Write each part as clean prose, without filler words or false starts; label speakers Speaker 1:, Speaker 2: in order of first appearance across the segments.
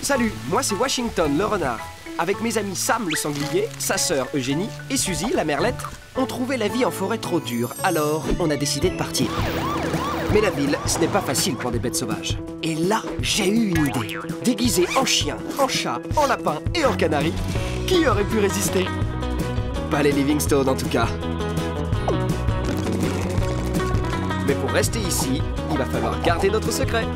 Speaker 1: Salut, moi c'est Washington le renard. Avec mes amis Sam le sanglier, sa sœur Eugénie et Suzy la merlette, on trouvait la vie en forêt trop dure, alors on a décidé de partir. Mais la ville, ce n'est pas facile pour des bêtes sauvages. Et là, j'ai eu une idée. Déguisé en chien, en chat, en lapin et en canari, qui aurait pu résister? Pas les Livingstone en tout cas. Mais pour rester ici, il va falloir garder notre secret.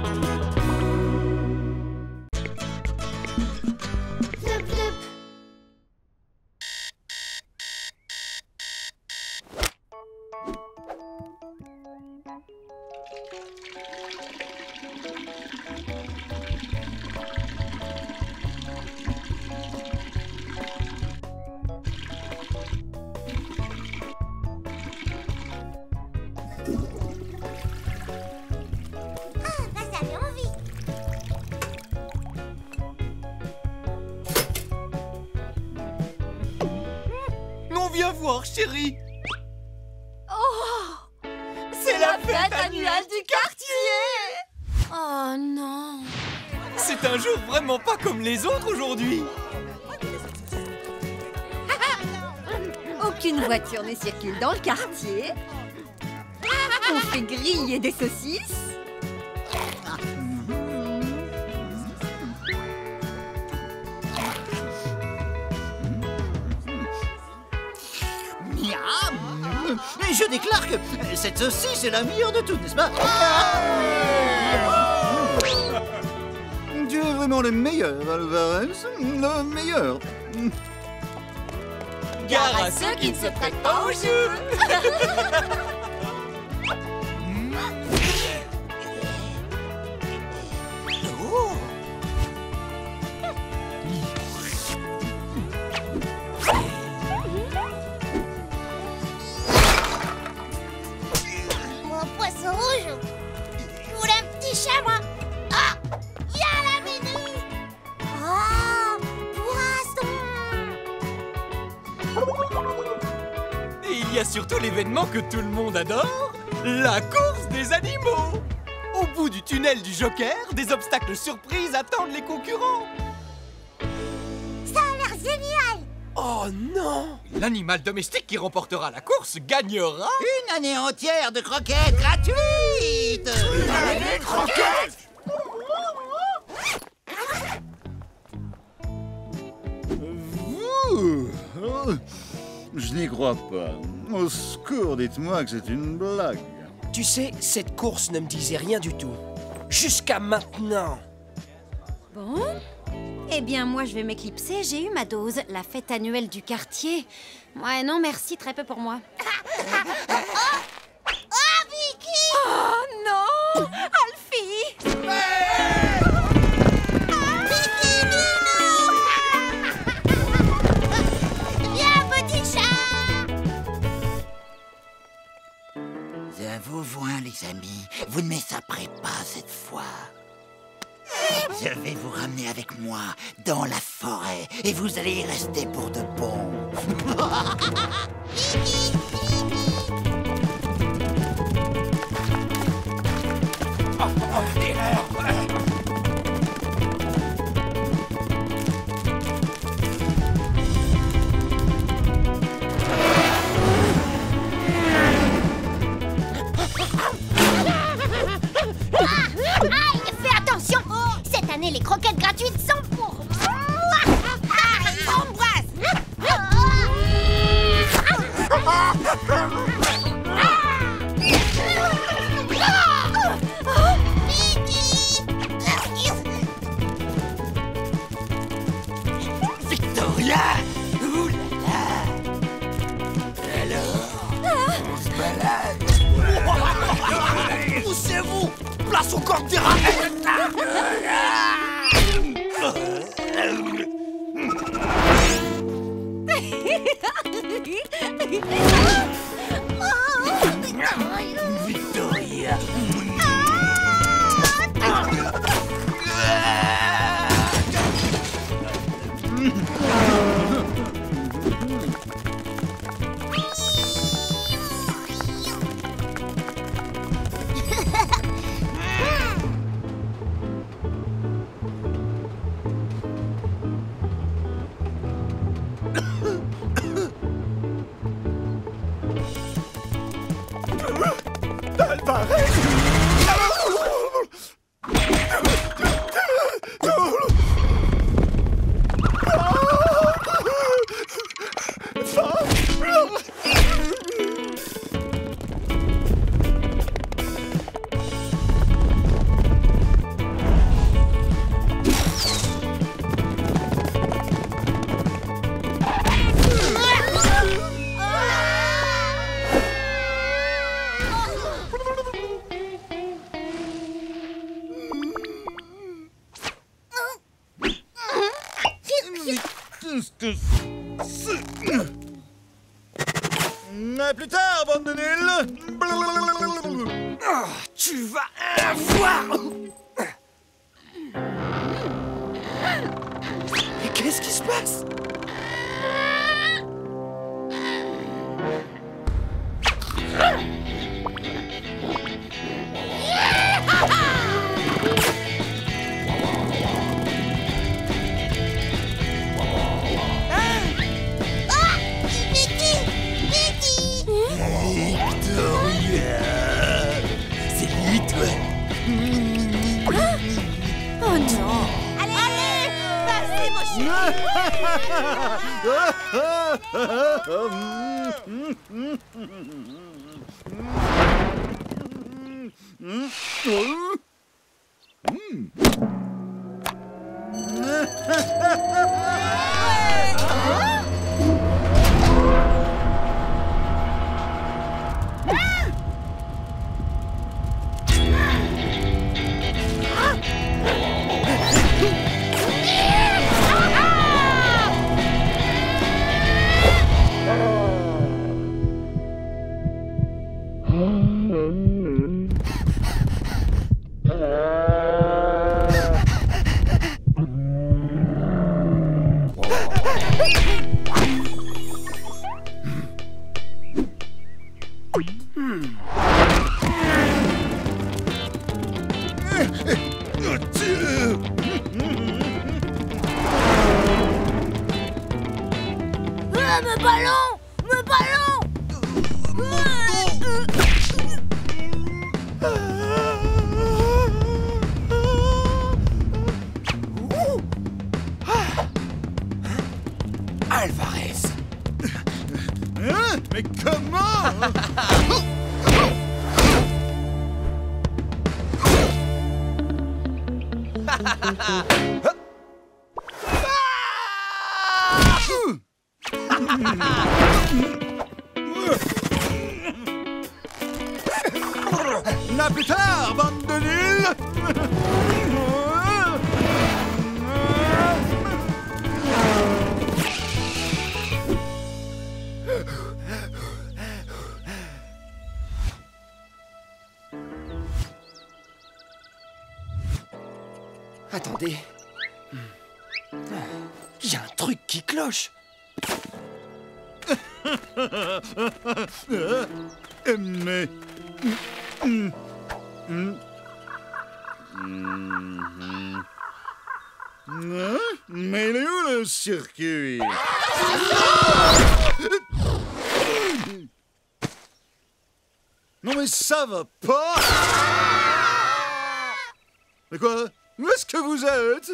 Speaker 2: Viens voir, chérie.
Speaker 3: Oh,
Speaker 2: c'est la fête annuelle
Speaker 3: du quartier. Oh non.
Speaker 2: C'est un jour vraiment pas comme les autres aujourd'hui.
Speaker 3: Aucune voiture ne circule dans le quartier. On fait griller des saucisses.
Speaker 4: Je déclare que cette saucisse est la meilleure de toutes, n'est-ce pas? Tu es vraiment le meilleur, Alvarez. Le meilleur.
Speaker 3: Gare à ceux qui ne se prêtent pas au jeu.
Speaker 2: Il y a surtout l'événement que tout le monde adore, la course des animaux. Au bout du tunnel du Joker, des obstacles surprises attendent les concurrents.
Speaker 5: Ça a l'air génial.
Speaker 2: Oh non! L'animal domestique qui remportera la course gagnera
Speaker 4: une année entière de croquettes gratuites.
Speaker 2: Une année de croquettes.
Speaker 6: Je n'y crois pas. Au secours, dites-moi que c'est une blague.
Speaker 1: Tu sais, cette course ne me disait rien du tout. Jusqu'à maintenant.
Speaker 3: Bon. Eh bien, moi, je vais m'éclipser. J'ai eu ma dose. La fête annuelle du quartier. Ouais, non, merci. Très peu pour moi.
Speaker 5: Oh, Vicky!
Speaker 3: Oh, non! Alfie!
Speaker 4: À vos voix, les amis, vous ne m'échapperez pas cette fois. Je vais vous ramener avec moi dans la forêt et vous allez y rester pour de bon.
Speaker 5: Fais attention. Cette année, les croquettes gratuites sont pour moi. Embrasse.
Speaker 4: Victoria! Ouh là là! Alors, on se balade.
Speaker 2: Poussez-vous! Place au corps des rats!
Speaker 4: Victoria!
Speaker 6: À plus tard, bande de nuls.
Speaker 1: Oh, tu vas voir. Mais qu'est-ce qui se passe?
Speaker 3: Oh non!
Speaker 5: Allez, vas-y, mon chéri. Me ballon! Me ballon!
Speaker 1: Alvarez.
Speaker 6: Hein? Mais comment? À plus tard, bande de nuls.
Speaker 1: Attendez. Il y a un truc qui cloche.
Speaker 6: Mais... Mais il est où le circuit? Non mais ça va pas! Mais quoi? Où est-ce que vous êtes?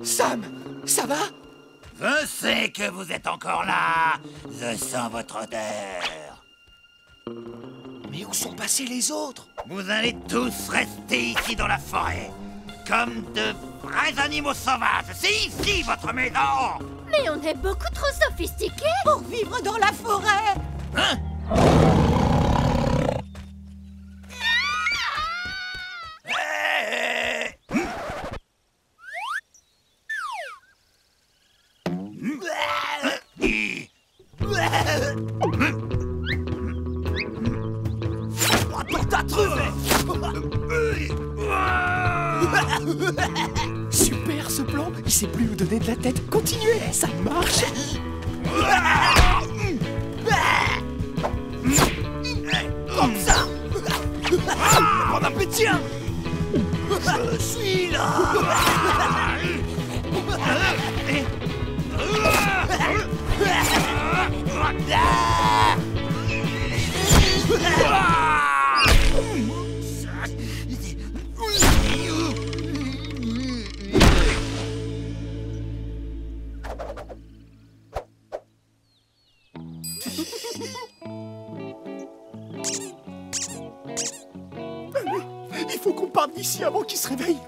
Speaker 1: Sam, ça va?
Speaker 4: Je sais que vous êtes encore là. Je sens votre odeur.
Speaker 1: Mais où sont passés les autres?
Speaker 4: Vous allez tous rester ici dans la forêt, comme de vrais animaux sauvages. C'est ici votre maison.
Speaker 5: Mais on est beaucoup trop sophistiqués pour vivre dans la forêt.
Speaker 4: Hein?
Speaker 1: Pour ta truffe! Super ce plan! Il sait plus où donner de la tête. Continuez, ça marche!
Speaker 4: Comme ça. Bon appétit. Je suis là.
Speaker 2: ici avant qu'il se réveille.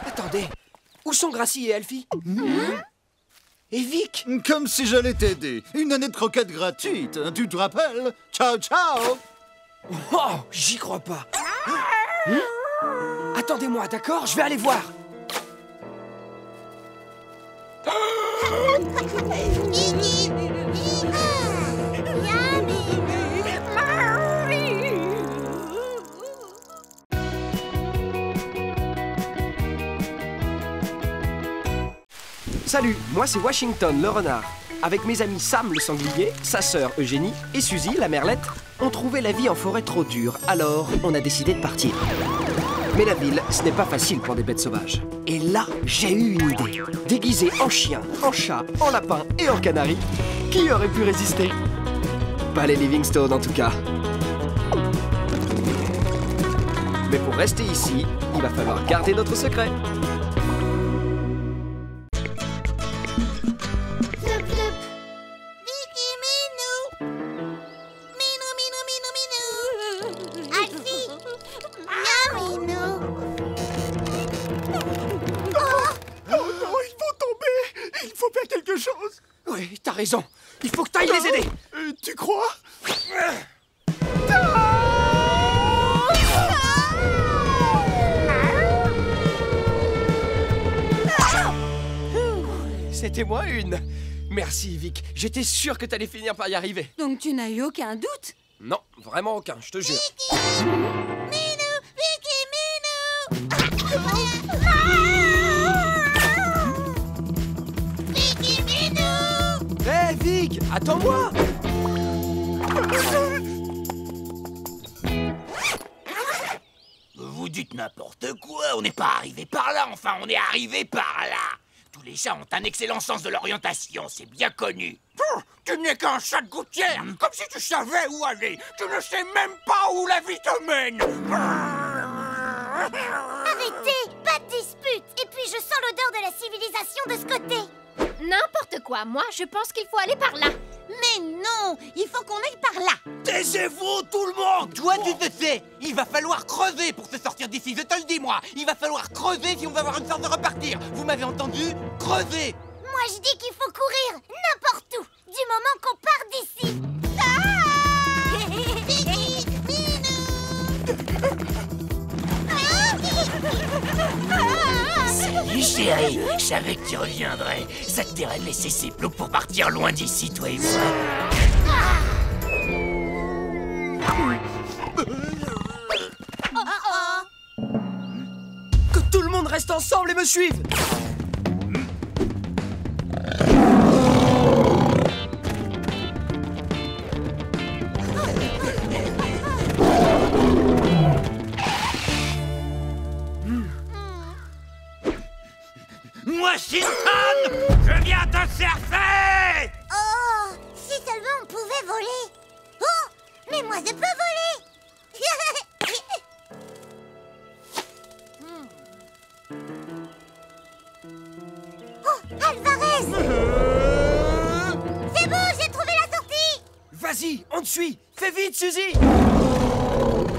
Speaker 1: Attendez, où sont Gracie et Elfie? Et Vic?
Speaker 6: Comme si j'allais t'aider. Une année de croquettes gratuite, tu te rappelles? Ciao, ciao!
Speaker 1: Oh, j'y crois pas. Attendez-moi, d'accord? Je vais aller voir. Salut, moi c'est Washington le renard. Avec mes amis Sam le sanglier, sa sœur Eugénie et Suzy la merlette, on trouvait la vie en forêt trop dure, alors on a décidé de partir. Mais la ville, ce n'est pas facile pour des bêtes sauvages. Et là, j'ai eu une idée. Déguisé en chien, en chat, en lapin et en canari, qui aurait pu résister? Pas les Livingstone en tout cas. Mais pour rester ici, il va falloir garder notre secret. Oui, t'as raison. Il faut que t'ailles les aider.
Speaker 2: Tu crois?
Speaker 1: C'était moi une. Merci, Vic. J'étais sûr que t'allais finir par y arriver.
Speaker 3: Donc tu n'as eu aucun doute?
Speaker 1: Non, vraiment aucun, je te jure. Hé, Vic, attends-moi!
Speaker 4: Vous dites n'importe quoi, on n'est pas arrivé par là, enfin on est arrivé par là. Tous les chats ont un excellent sens de l'orientation, c'est bien connu. Tu n'es qu'un chat de gouttière, comme si tu savais où aller. Tu ne sais même pas où la vie te mène.
Speaker 5: Arrêtez, pas de dispute. Et puis je sens l'odeur de la civilisation de ce côté. N'importe quoi, moi je pense qu'il faut aller par là. Mais non, il faut qu'on aille par là.
Speaker 4: Taisez-vous tout le monde. Toi tu te sais, il va falloir creuser pour se sortir d'ici, je te le dis moi. Il va falloir creuser si on va avoir une chance de repartir. Vous m'avez entendu? Creuser.
Speaker 5: Moi je dis qu'il faut courir n'importe où, du moment qu'on part d'ici.
Speaker 4: Salut chérie, je savais que tu reviendrais. Ça te dirait de laisser ces plots pour partir loin d'ici, toi et moi.
Speaker 1: Que tout le monde reste ensemble et me suive!
Speaker 4: Washington, je viens te chercher!
Speaker 5: Oh, si seulement on pouvait voler. Oh, mais moi je peux voler. Oh, Alvarez! C'est bon, j'ai trouvé la sortie.
Speaker 1: Vas-y, on te suit! Fais vite, Suzy!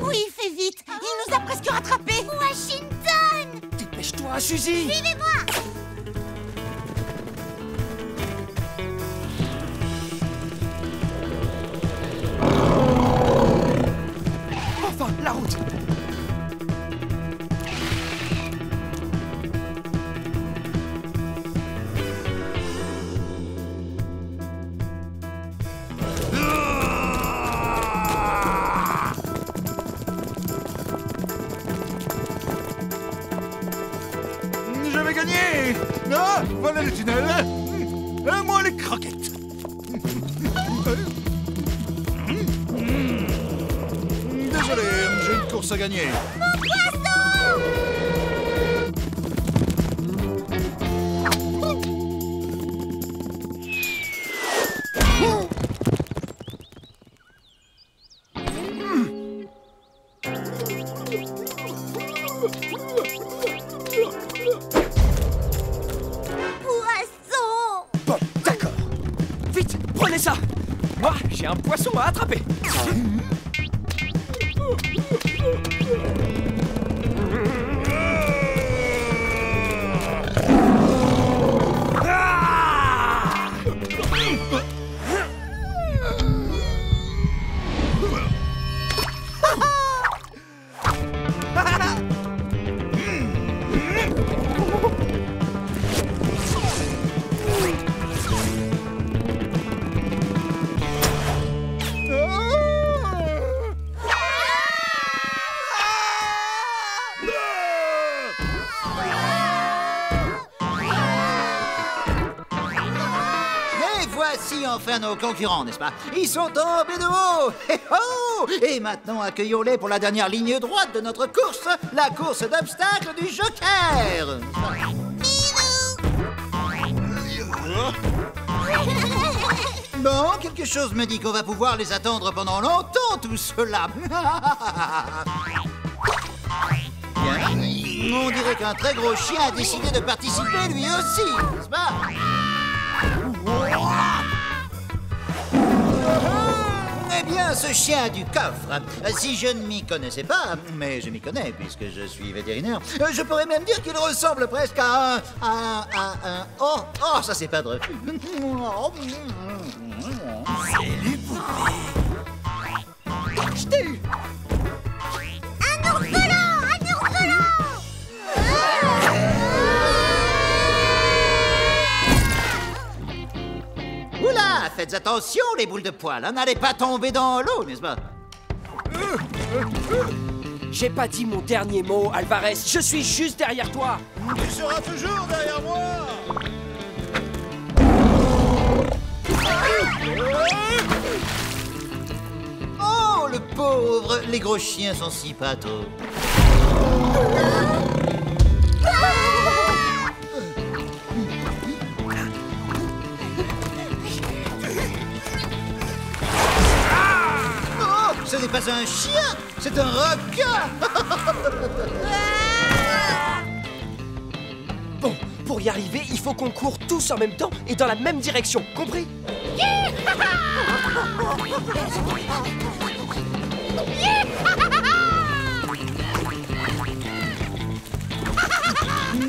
Speaker 5: Oui, fais vite. Il nous a presque rattrapés. Washington!
Speaker 1: Dépêche-toi, Suzy!
Speaker 5: Suivez-moi.
Speaker 1: Enfin, la route!
Speaker 6: Je vais gagner! Ah, voilà le tunnel! À moi les croquettes! Désolé, j'ai une course à gagner.
Speaker 5: Poisson!
Speaker 1: Bon, d'accord. Vite, prenez ça! Moi, j'ai un poisson à attraper.
Speaker 4: mis enfin nos concurrents, n'est-ce pas? Ils sont tombés de haut. Et maintenant, accueillons-les pour la dernière ligne droite de notre course, la course d'obstacles du Joker. Bon, quelque chose me dit qu'on va pouvoir les attendre pendant longtemps, tout cela. Bien. On dirait qu'un très gros chien a décidé de participer lui aussi, n'est-ce pas? Eh bien, ce chien a du coffre. Si je ne m'y connaissais pas, mais je m'y connais puisque je suis vétérinaire, je pourrais même dire qu'il ressemble presque à un... Oh, ça c'est pas de refus.
Speaker 2: Salut, poupée.
Speaker 4: Je t'ai eu.
Speaker 5: Un ours volant! Un ours volant!
Speaker 4: Oula, faites attention les boules de poils, hein, n'allez pas tomber dans l'eau, n'est-ce pas?
Speaker 1: J'ai pas dit mon dernier mot, Alvarez. Je suis juste derrière toi.
Speaker 6: Tu seras toujours derrière moi.
Speaker 4: Oh, le pauvre! Les gros chiens sont si pâteaux. Oh, ce n'est pas un chien, c'est un requin!
Speaker 1: Bon, pour y arriver, il faut qu'on court tous en même temps et dans la même direction, compris?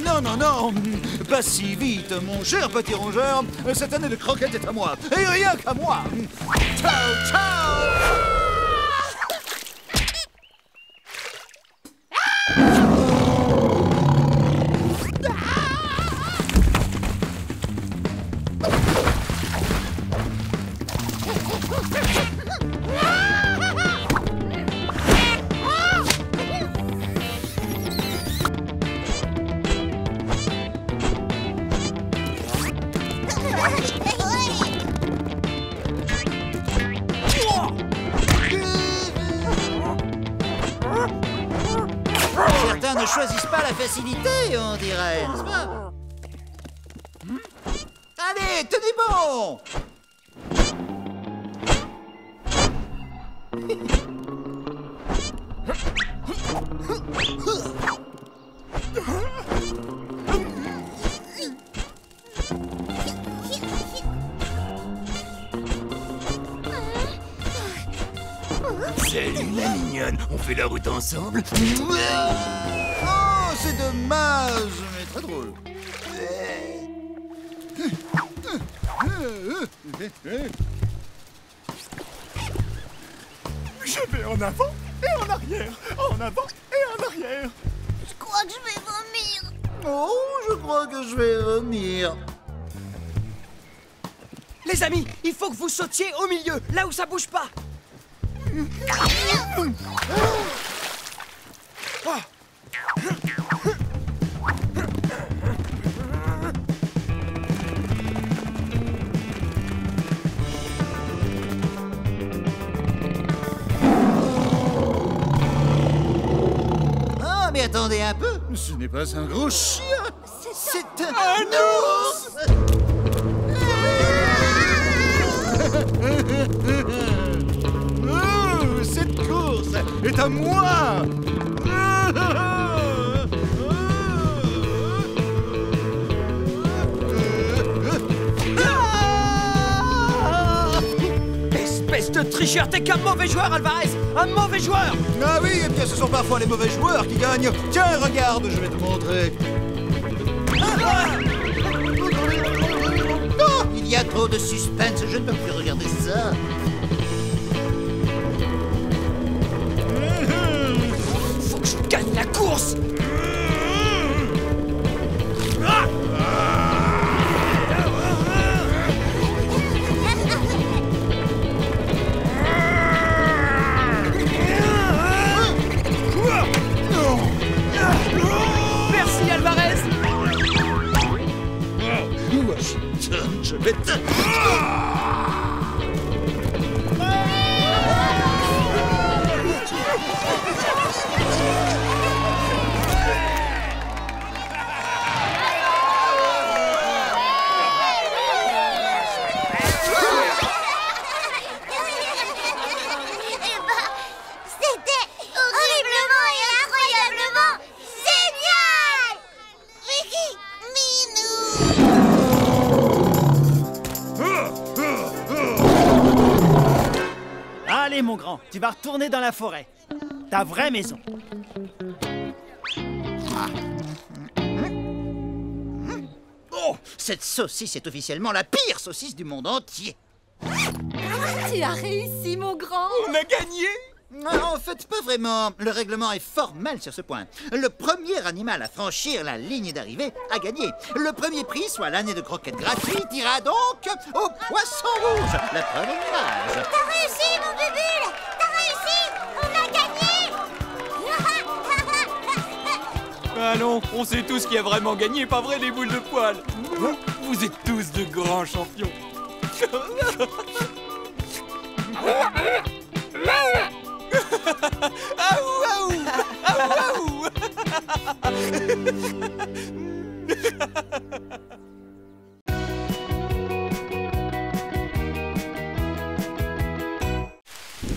Speaker 6: Non, non, non. Pas si vite, mon cher petit rongeur. Cette année de croquette est à moi. Et rien qu'à moi. Ciao, ciao.
Speaker 4: Certains ne choisissent pas la facilité, on dirait, n'est-ce pas? Allez, tenez bon!
Speaker 2: Salut, la mignonne. On fait la route ensemble?
Speaker 6: Oh, c'est dommage, mais très drôle.
Speaker 2: Je vais en avant et en arrière. En avant et en arrière.
Speaker 5: Je crois que je vais vomir.
Speaker 4: Oh, je crois que je vais vomir.
Speaker 1: Les amis, il faut que vous sautiez au milieu, là où ça bouge pas.
Speaker 4: Ah, mais attendez un peu.
Speaker 6: Ce n'est pas un gros chien.
Speaker 4: C'est un ours!
Speaker 6: Oh, cette course est à moi.
Speaker 1: Espèce de tricheur, t'es qu'un mauvais joueur, Alvarez. Un mauvais joueur.
Speaker 6: Ah oui, eh bien ce sont parfois les mauvais joueurs qui gagnent. Tiens, regarde, je vais te montrer.
Speaker 4: Oh, il y a trop de suspense, je ne peux plus regarder ça.
Speaker 1: Faut que je gagne la course. Merci, Alvarez.
Speaker 6: Washington, je vais te...
Speaker 7: mon grand. Tu vas retourner dans la forêt. Ta vraie maison.
Speaker 4: Oh, cette saucisse est officiellement la pire saucisse du monde entier.
Speaker 3: Tu as réussi, mon grand.
Speaker 2: On a gagné!
Speaker 4: En fait, pas vraiment. Le règlement est formel sur ce point. Le premier animal à franchir la ligne d'arrivée a gagné. Le premier prix, soit l'année de croquettes gratuites, ira donc au poisson rouge. La preuve en image.
Speaker 5: T'as réussi, mon bébule! T'as réussi! On a gagné!
Speaker 2: Allons, on sait tous qui a vraiment gagné, pas vrai, les boules de poil? Vous êtes tous de grands champions. Aouh, aouh, aouh, aouh.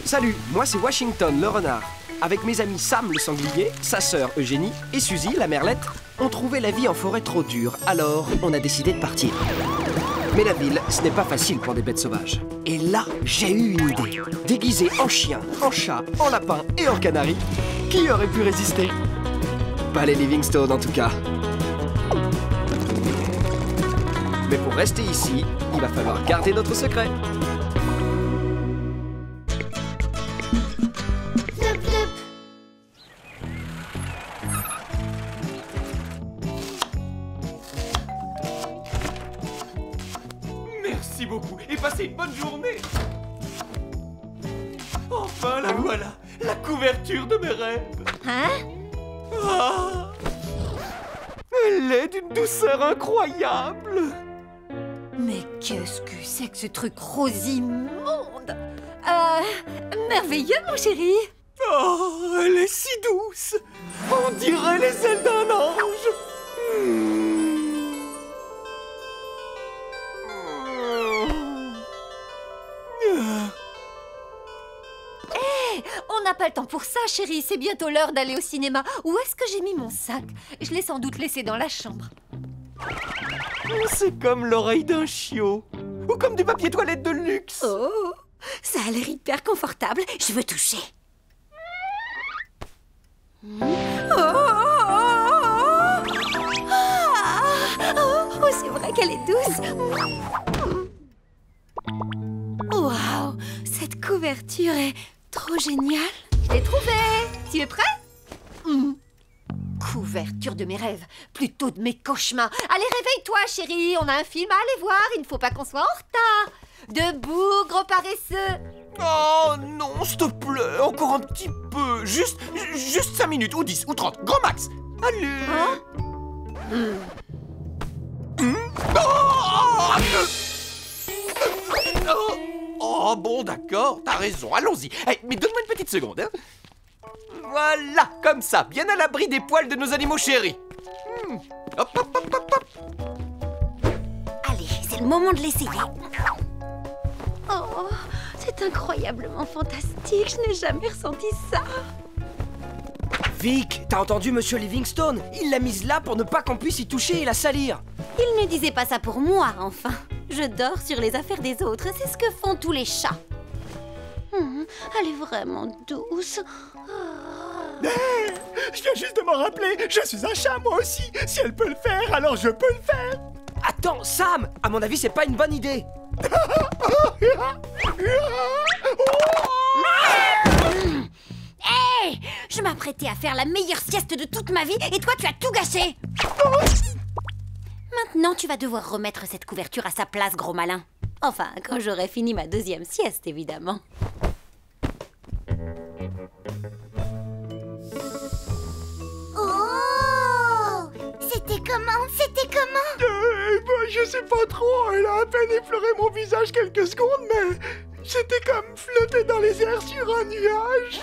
Speaker 1: Salut, moi c'est Washington le renard. Avec mes amis Sam le sanglier, sa sœur Eugénie et Suzy la merlette, on trouvait la vie en forêt trop dure, alors on a décidé de partir. Mais la ville, ce n'est pas facile pour des bêtes sauvages. Et là, j'ai eu une idée. Déguisé en chien, en chat, en lapin et en canari, qui aurait pu résister? Pas les Livingstone en tout cas. Mais pour rester ici, il va falloir garder notre secret.
Speaker 5: Plop, plop.
Speaker 2: Merci beaucoup et passez une bonne journée. Enfin, la voilà, la couverture de mes rêves.
Speaker 3: Hein?
Speaker 2: Ah, elle est d'une douceur incroyable.
Speaker 3: Mais qu'est-ce que c'est que ce truc rose immonde? Merveilleux, mon chéri.
Speaker 2: Oh, elle est si douce. On dirait les ailes d'un ange.
Speaker 3: On n'a pas le temps pour ça, chérie. C'est bientôt l'heure d'aller au cinéma. Où est-ce que j'ai mis mon sac? Je l'ai sans doute laissé dans la chambre.
Speaker 2: C'est comme l'oreille d'un chiot. Ou comme du papier toilette de luxe.
Speaker 3: Oh, ça a l'air hyper confortable. Je veux toucher. Oh, c'est vrai qu'elle est douce. Waouh, cette couverture est trop géniale. Je l'ai trouvée. Tu es prêt? Couverture de mes rêves, plutôt de mes cauchemars. Allez, réveille-toi, chérie. On a un film à aller voir. Il ne faut pas qu'on soit en retard. Debout, gros paresseux.
Speaker 2: Oh non, s'il te plaît, encore un petit peu. Juste 5 minutes, ou 10, ou 30, grand max. Allez.
Speaker 3: Hein?
Speaker 2: Oh, bon, d'accord, t'as raison, allons-y. Hey, mais donne-moi une petite seconde, hein. Voilà, comme ça, bien à l'abri des poils de nos animaux chéris. Hop, hop, hop, hop, hop.
Speaker 3: Allez, c'est le moment de l'essayer. Oh, c'est incroyablement fantastique. Je n'ai jamais ressenti ça.
Speaker 1: Vic, t'as entendu Monsieur Livingstone? Il l'a mise là pour ne pas qu'on puisse y toucher et la salir.
Speaker 3: Il ne disait pas ça pour moi, enfin. Je dors sur les affaires des autres. C'est ce que font tous les chats. Elle est vraiment douce.
Speaker 7: Je viens juste de m'en rappeler. Je suis un chat, moi aussi. Si elle peut le faire, alors je peux le faire.
Speaker 1: Attends, Sam! À mon avis, c'est pas une bonne idée.
Speaker 3: Hé! Je m'apprêtais à faire la meilleure sieste de toute ma vie et toi, tu as tout gâché. Maintenant, tu vas devoir remettre cette couverture à sa place, gros malin. Enfin, quand j'aurai fini ma deuxième sieste, évidemment.
Speaker 5: Oh! C'était comment? C'était comment?
Speaker 7: Je sais pas trop. Elle a à peine effleuré mon visage quelques secondes, mais c'était comme flotter dans les airs sur un nuage.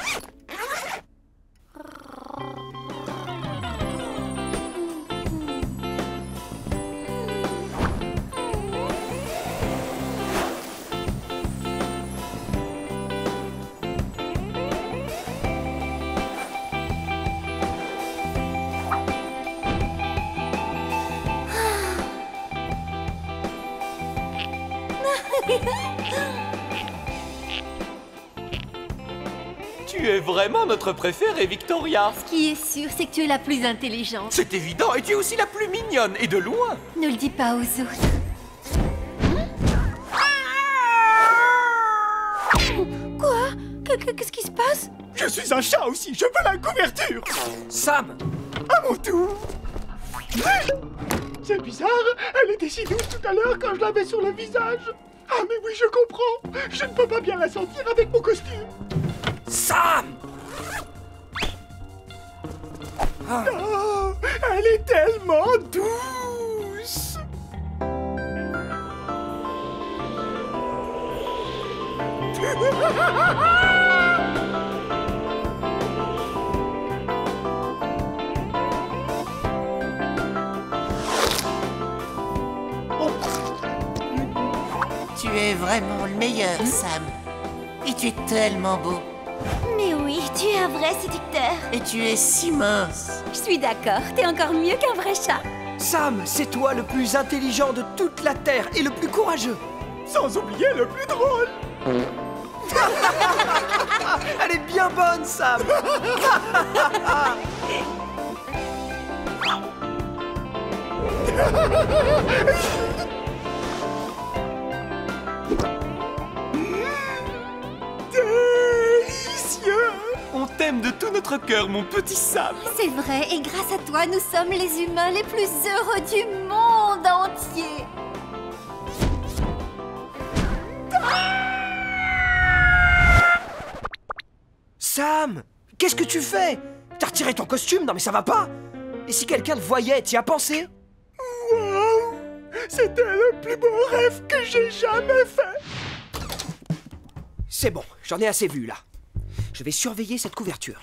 Speaker 2: Tu es vraiment notre préférée, Victoria.
Speaker 3: Ce qui est sûr, c'est que tu es la plus intelligente.
Speaker 2: C'est évident, et tu es aussi la plus mignonne, et de loin.
Speaker 3: Ne le dis pas aux autres. Quoi? Qu'est-ce qui se passe?
Speaker 7: Je suis un chat aussi, je veux la couverture.
Speaker 1: Sam!
Speaker 7: À mon tour. C'est bizarre, elle était si douce tout à l'heure quand je l'avais sur le visage. Ah mais oui, je comprends. Je ne peux pas bien la sentir avec mon costume.
Speaker 1: Sam!
Speaker 7: Oh, elle est tellement douce.
Speaker 4: Tu es vraiment le meilleur, Sam. Et tu es tellement beau.
Speaker 5: Mais oui, tu es un vrai séducteur.
Speaker 4: Et tu es si mince.
Speaker 3: Je suis d'accord, t'es encore mieux qu'un vrai chat.
Speaker 1: Sam, c'est toi le plus intelligent de toute la Terre et le plus courageux.
Speaker 7: Sans oublier le plus drôle.
Speaker 1: Elle est bien bonne, Sam.
Speaker 7: Délicieux.
Speaker 2: On t'aime de tout notre cœur, mon petit Sam.
Speaker 3: C'est vrai, et grâce à toi, nous sommes les humains les plus heureux du monde entier.
Speaker 1: Sam, qu'est-ce que tu fais? T'as retiré ton costume? Non mais ça va pas. Et si quelqu'un te voyait, t'y as pensé?
Speaker 7: Wow, c'était le plus beau rêve que j'ai jamais fait.
Speaker 1: C'est bon, j'en ai assez vu là. Je vais surveiller cette couverture.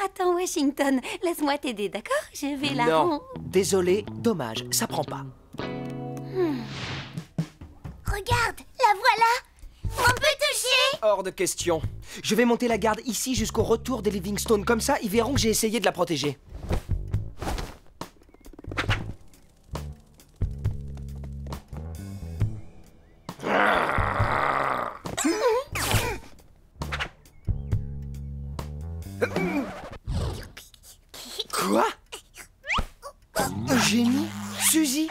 Speaker 3: Attends, Washington, laisse-moi t'aider, d'accord? Je vais la
Speaker 1: Non,
Speaker 3: rendre.
Speaker 1: désolé, dommage, ça prend pas.
Speaker 5: Regarde, la voilà. On peut toucher.
Speaker 1: Hors de question. Je vais monter la garde ici jusqu'au retour des Livingstone. Comme ça, ils verront que j'ai essayé de la protéger. Quoi? Eugénie? Suzy?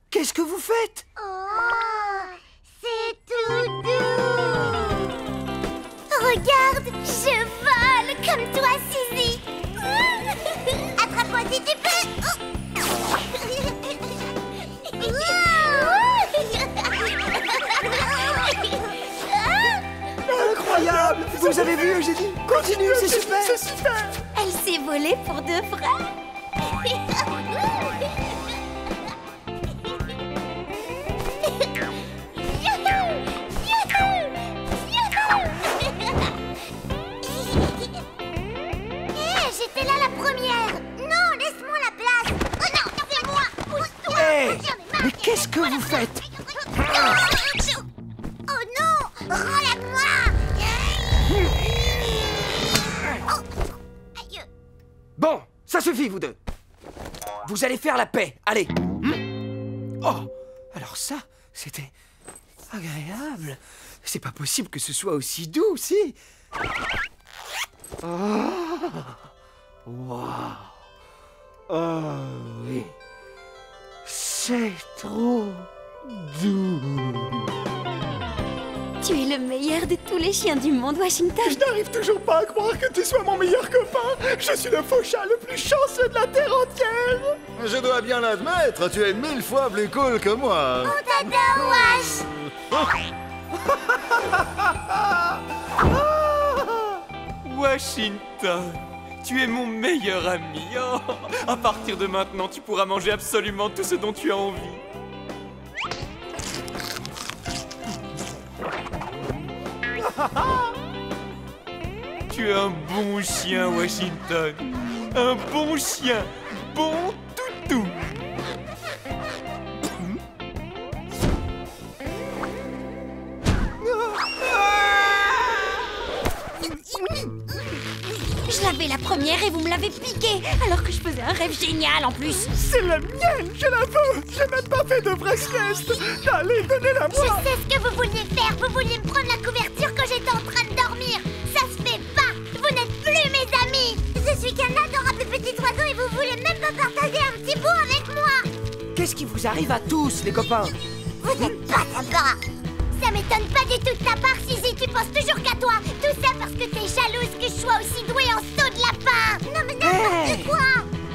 Speaker 1: Qu'est-ce que vous faites?
Speaker 5: Oh, c'est tout doux. Regarde, je vole comme toi, Suzy. Attrape-moi si tu
Speaker 1: Incroyable! Vous avez vu, Eugénie? Continue, c'est super!
Speaker 7: C'est super.
Speaker 3: Elle s'est volée pour de vrai.
Speaker 5: J'étais là la première. Non, laisse-moi la place. Oh non, c'est moi. Pousse-toi.
Speaker 1: Hey,
Speaker 5: J'en ai marre.
Speaker 1: mais qu'est-ce que vous faites?
Speaker 5: Oh non, relève-moi. Oh. Aïe.
Speaker 1: Bon, ça suffit, vous deux. Vous allez faire la paix, allez. Oh, alors ça, c'était agréable. C'est pas possible que ce soit aussi doux, si. Oh. Wow. Oh oui. C'est trop doux.
Speaker 3: Tu es le meilleur de tous les chiens du monde, Washington.
Speaker 7: Je n'arrive toujours pas à croire que tu sois mon meilleur copain. Je suis le faux chat le plus chanceux de la Terre entière.
Speaker 6: Je dois bien l'admettre, tu es 1000 fois plus cool que moi.
Speaker 5: On t'adore, Wash.
Speaker 2: Washington, tu es mon meilleur ami. Oh, à partir de maintenant, tu pourras manger absolument tout ce dont tu as envie. Tu es un bon chien, Washington. Un bon chien. Bon toutou.
Speaker 3: Je l'avais la première et vous me l'avez piquée, alors que je faisais un rêve génial en plus.
Speaker 7: C'est la mienne, je la veux. J'ai même pas fait de vraie sieste. Allez, donnez-la
Speaker 5: Je
Speaker 7: moi.
Speaker 5: sais ce que vous vouliez faire. Vous vouliez me prendre la couverture quand j'étais en train de dormir. Ça se fait pas. Vous n'êtes plus mes amis. Je suis qu'un adorable petit oiseau et vous voulez même pas partager un petit bout avec moi.
Speaker 1: Qu'est-ce qui vous arrive à tous, les copains?
Speaker 5: Vous n'êtes pas sympa. Ça m'étonne pas du tout de ta part, Suzy. Tu penses toujours qu'à toi. Tout ça parce que t'es jalouse que je sois aussi douée en saut de lapin. Non mais n'importe quoi.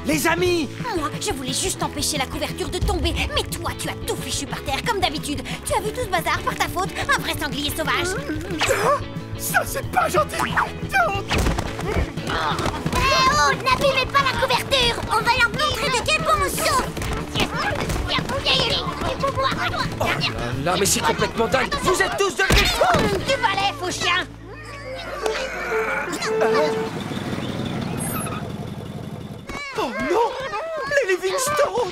Speaker 1: Les amis!
Speaker 3: Moi, je voulais juste empêcher la couverture de tomber. Mais toi, tu as tout fichu par terre, comme d'habitude. Tu as vu tout ce bazar par ta faute, un vrai sanglier sauvage.
Speaker 7: Ça, c'est pas gentil.
Speaker 5: Oh, n'abîmez pas la couverture. On va leur montrer de quel bon on saute.
Speaker 1: Oh là, mais c'est complètement dingue! Vous êtes tous devenus fous!
Speaker 3: Du balai, faux chien.
Speaker 1: Oh non! Les Livingstone!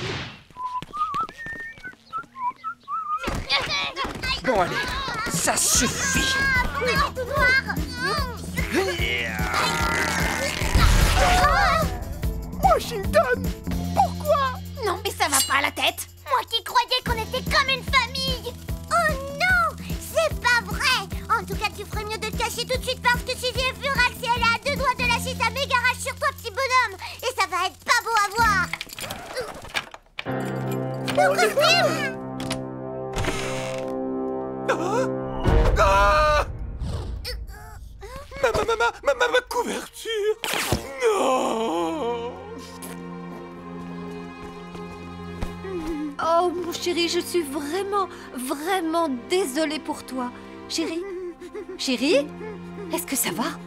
Speaker 1: Bon, allez, ça suffit!
Speaker 7: Washington, pourquoi?
Speaker 3: Non, mais ça va pas à la tête.
Speaker 5: Moi qui croyais qu'on était comme une famille. Oh non, c'est pas vrai. En tout cas, tu ferais mieux de te cacher tout de suite parce que Suzy est furax et elle est à 2 doigts de lâcher sa méga rage sur toi, petit bonhomme. Et ça va être pas beau à voir. Mon costume!
Speaker 2: Ah! Ma couverture! Non!
Speaker 8: Oh, mon chéri, je suis vraiment désolée pour toi. Chéri? Chéri? Est-ce que ça va?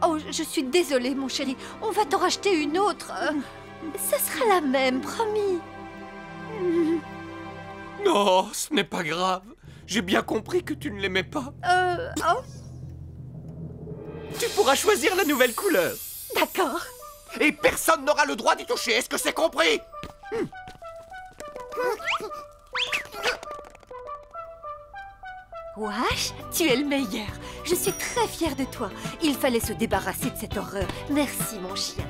Speaker 8: Oh, je suis désolée, mon chéri. On va t'en racheter une autre. Ça sera la même, promis.
Speaker 2: Non, ce n'est pas grave. J'ai bien compris que tu ne l'aimais pas.
Speaker 8: Oh,
Speaker 2: Tu pourras choisir la nouvelle couleur.
Speaker 8: d'accord.
Speaker 2: Et personne n'aura le droit d'y toucher, est-ce que c'est compris?
Speaker 8: Wash, tu es le meilleur. Je suis très fière de toi. Il fallait se débarrasser de cette horreur. Merci, mon chien.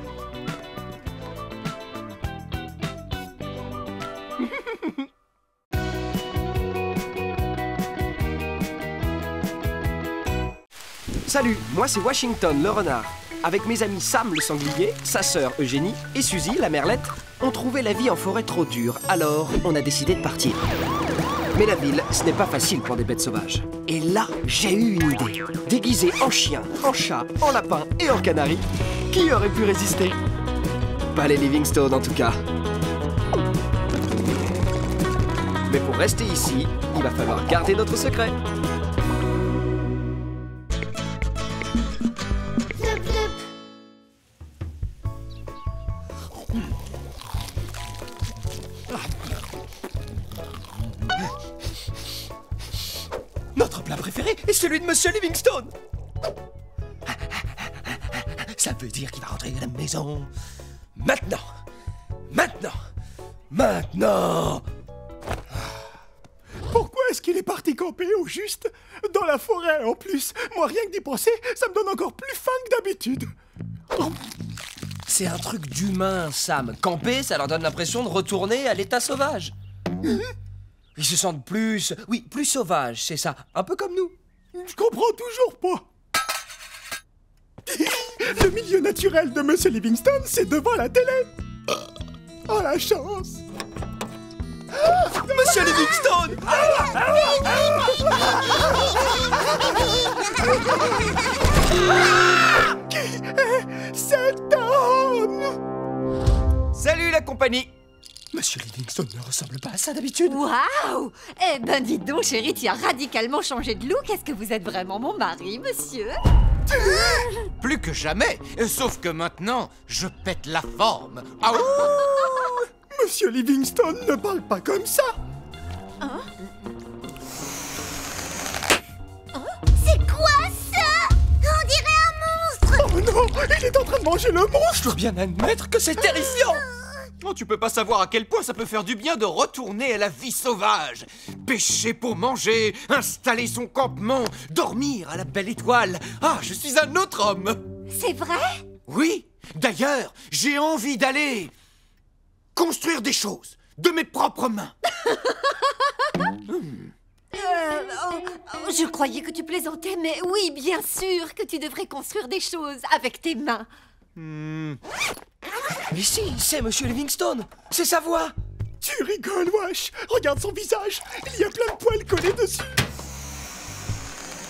Speaker 1: Salut, moi c'est Washington le renard. Avec mes amis Sam le sanglier, sa sœur Eugénie et Suzy la merlette, on trouvait la vie en forêt trop dure, alors on a décidé de partir. Mais la ville, ce n'est pas facile pour des bêtes sauvages. Et là, j'ai eu une idée. Déguisé en chien, en chat, en lapin et en canari, qui aurait pu résister? Pas les Livingstone en tout cas. Mais pour rester ici, il va falloir garder notre secret.
Speaker 2: Notre plat préféré est celui de Monsieur Livingstone. Ça veut dire qu'il va rentrer à la maison. Maintenant.
Speaker 7: Pourquoi est-ce qu'il est parti camper au juste? Dans la forêt en plus. Moi, rien que d'y penser, ça me donne encore plus faim que d'habitude. Oh,
Speaker 1: C'est un truc d'humain, Sam. Camper, ça leur donne l'impression de retourner à l'état sauvage. Ils se sentent plus sauvages, c'est ça. Un peu comme nous.
Speaker 7: je comprends toujours pas. Le milieu naturel de Monsieur Livingstone, c'est devant la télé. Oh, la chance.
Speaker 2: Monsieur Livingstone!
Speaker 7: Cet homme!
Speaker 2: Salut la compagnie! Monsieur Livingstone ne ressemble pas à ça d'habitude.
Speaker 8: Waouh! Eh ben, dites donc, chérie, tu as radicalement changé de look. Est-ce que vous êtes vraiment mon mari, monsieur?
Speaker 2: Plus que jamais, sauf que maintenant, je pète la forme. Ah oui.
Speaker 7: Monsieur Livingstone ne parle pas comme ça.
Speaker 5: C'est quoi ça? On dirait un monstre.
Speaker 7: Oh non, il est en train de manger le monstre.
Speaker 2: Je dois bien admettre que c'est terrifiant. Oh, tu peux pas savoir à quel point ça peut faire du bien de retourner à la vie sauvage. Pêcher pour manger, installer son campement, dormir à la belle étoile. Ah, je suis un autre homme.
Speaker 8: C'est vrai?
Speaker 2: Oui, d'ailleurs, j'ai envie d'aller construire des choses de mes propres mains.
Speaker 8: Je croyais que tu plaisantais, mais oui, bien sûr que tu devrais construire des choses avec tes mains.
Speaker 1: Mais si, c'est Monsieur Livingstone. C'est sa voix.
Speaker 7: Tu rigoles, wesh. Regarde son visage. Il y a plein de poils collés dessus.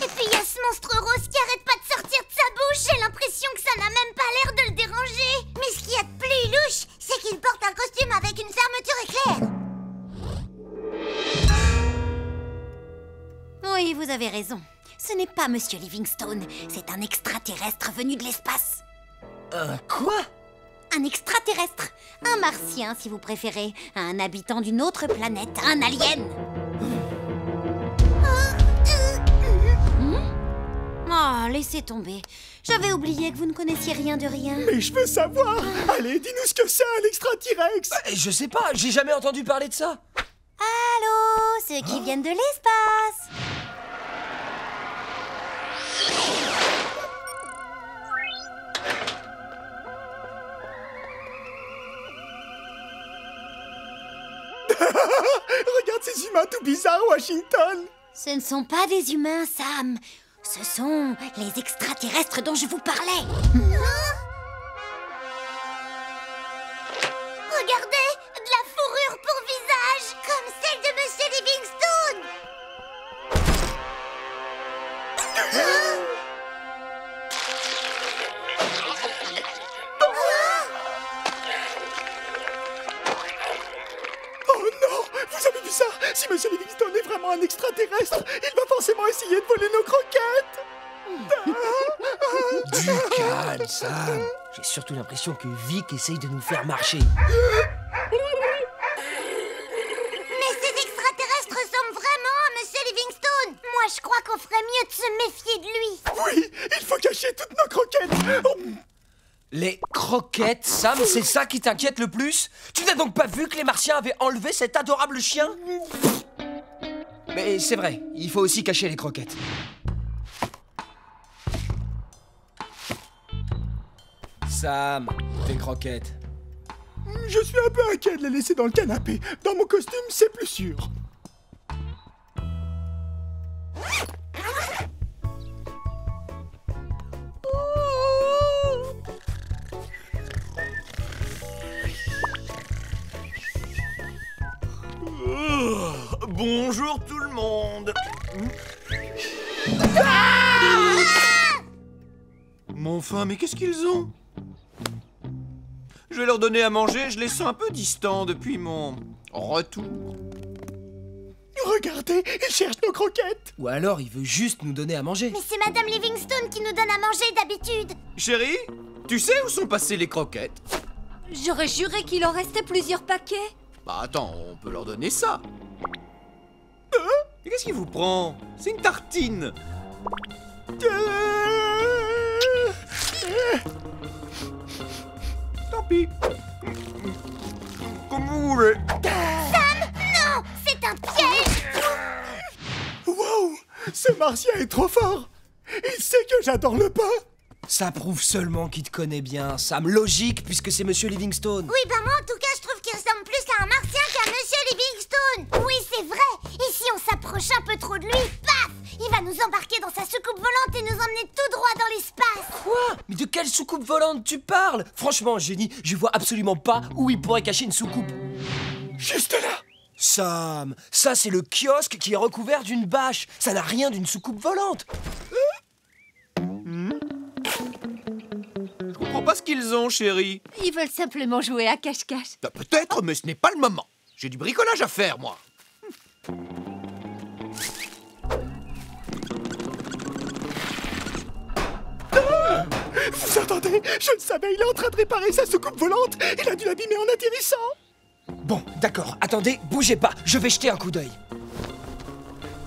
Speaker 5: Et puis il y a ce monstre rose qui arrête pas de sortir de sa bouche. J'ai l'impression que ça n'a même pas l'air de le déranger. Mais ce qu'il y a de plus louche, c'est qu'il porte un costume avec une fermeture éclair.
Speaker 3: Oui, vous avez raison. Ce n'est pas Monsieur Livingstone, c'est un extraterrestre venu de l'espace.
Speaker 1: Quoi?
Speaker 3: Un extraterrestre, un martien si vous préférez, un habitant d'une autre planète, un alien. Oh, laissez tomber. J'avais oublié que vous ne connaissiez rien de rien.
Speaker 7: Mais je veux savoir. Allez, dis-nous ce que c'est un extraterrestre.
Speaker 1: Je sais pas, j'ai jamais entendu parler de ça.
Speaker 3: Allô, ceux qui viennent de l'espace.
Speaker 7: Regarde ces humains tout bizarres, Washington.
Speaker 3: Ce ne sont pas des humains, Sam. Ce sont les extraterrestres dont je vous parlais.
Speaker 5: Regardez, de la fourrure pour visage, comme celle de Monsieur Livingstone.
Speaker 7: Oh non, vous avez vu ça? Si Monsieur Livingstone est vraiment un extraterrestre, il va forcément essayer de voler nos croquettes.
Speaker 1: Du calme, Sam. J'ai surtout l'impression que Vic essaye de nous faire marcher.
Speaker 5: Mais ces extraterrestres ressemblent vraiment à Monsieur Livingstone. Moi, je crois qu'on ferait mieux de se méfier de lui.
Speaker 7: Oui, il faut cacher toutes nos croquettes. Oh.
Speaker 1: Les croquettes, Sam, c'est ça qui t'inquiète le plus? Tu n'as donc pas vu que les Martiens avaient enlevé cet adorable chien? Mais c'est vrai, il faut aussi cacher les croquettes. Sam, tes croquettes.
Speaker 7: Je suis un peu inquiet de les laisser dans le canapé. Dans mon costume, c'est plus sûr.
Speaker 2: Bonjour tout le monde. Mais enfin, mais qu'est-ce qu'ils ont? Je vais leur donner à manger, je les sens un peu distants depuis mon retour.
Speaker 7: Regardez, il cherche nos croquettes.
Speaker 1: Ou alors il veut juste nous donner à manger.
Speaker 5: Mais c'est Madame Livingstone qui nous donne à manger d'habitude.
Speaker 2: Chérie, tu sais où sont passées les croquettes?
Speaker 8: J'aurais juré qu'il en restait plusieurs paquets.
Speaker 2: Bah attends, on peut leur donner ça. Mais qu'est-ce qui vous prend? C'est une tartine. Tant pis. Comme vous voulez.
Speaker 5: Non, c'est un piège.
Speaker 7: Wow, ce martien est trop fort. Il sait que j'adore le pain.
Speaker 1: Ça prouve seulement qu'il te connaît bien, Sam. Logique, puisque c'est Monsieur Livingstone.
Speaker 5: Oui, bah moi en tout cas, je trouve qu'il ressemble plus à un martien qu'à Monsieur Livingstone. Oui, c'est vrai. Et si on s'approche un peu trop de lui, paf, il va nous embarquer dans sa soucoupe volante et nous emmener tout droit dans l'espace.
Speaker 1: Quoi? Mais de quelle soucoupe volante tu parles? Franchement, Jenny, je vois absolument pas où il pourrait cacher une soucoupe.
Speaker 7: Juste là.
Speaker 1: Sam, ça c'est le kiosque qui est recouvert d'une bâche. Ça n'a rien d'une soucoupe volante.
Speaker 2: Je comprends pas ce qu'ils ont, chérie.
Speaker 8: Ils veulent simplement jouer à cache-cache.
Speaker 2: Bah, peut-être, mais ce n'est pas le moment. J'ai du bricolage à faire, moi.
Speaker 7: Vous entendez? Je le savais, il est en train de réparer sa soucoupe volante. Il a dû l'abîmer en atterrissant.
Speaker 1: Bon, d'accord, attendez, bougez pas, je vais jeter un coup d'œil.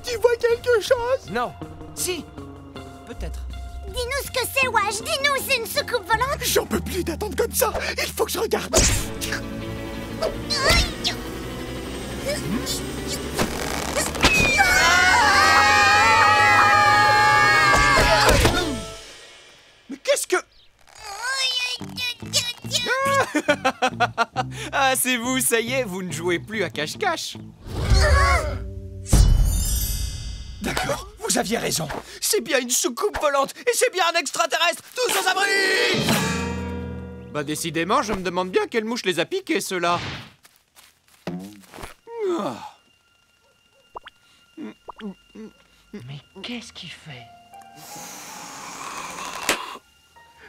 Speaker 7: Tu vois quelque chose?
Speaker 1: Non, si, peut-être.
Speaker 5: Dis-nous ce que c'est, Wash. Dis-nous, c'est une soucoupe volante.
Speaker 7: J'en peux plus d'attendre comme ça. Il faut que je regarde.
Speaker 2: Mais qu'est-ce que... Ah, c'est vous, ça y est, vous ne jouez plus à cache-cache.
Speaker 1: D'accord, vous aviez raison. C'est bien une soucoupe volante et c'est bien un extraterrestre. Tous aux abris!
Speaker 2: Bah décidément, je me demande bien quelle mouche les a piqués, ceux-là.
Speaker 1: Mais qu'est-ce qu'il fait?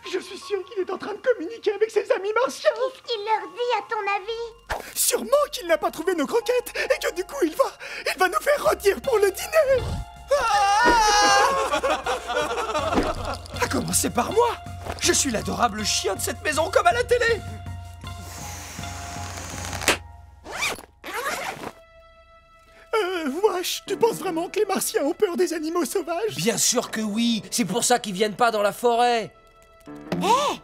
Speaker 7: Je suis sûr qu'il est en train de communiquer avec ses amis martiens.
Speaker 5: Qu'est-ce qu'il leur dit, à ton avis?
Speaker 7: Sûrement qu'il n'a pas trouvé nos croquettes et que du coup il va nous faire rôtir pour le dîner.
Speaker 1: À commencer par moi. Je suis l'adorable chien de cette maison comme à la télé.
Speaker 7: Wesh, tu penses vraiment que les martiens ont peur des animaux sauvages?
Speaker 1: Bien sûr que oui. C'est pour ça qu'ils viennent pas dans la forêt.
Speaker 3: Hé!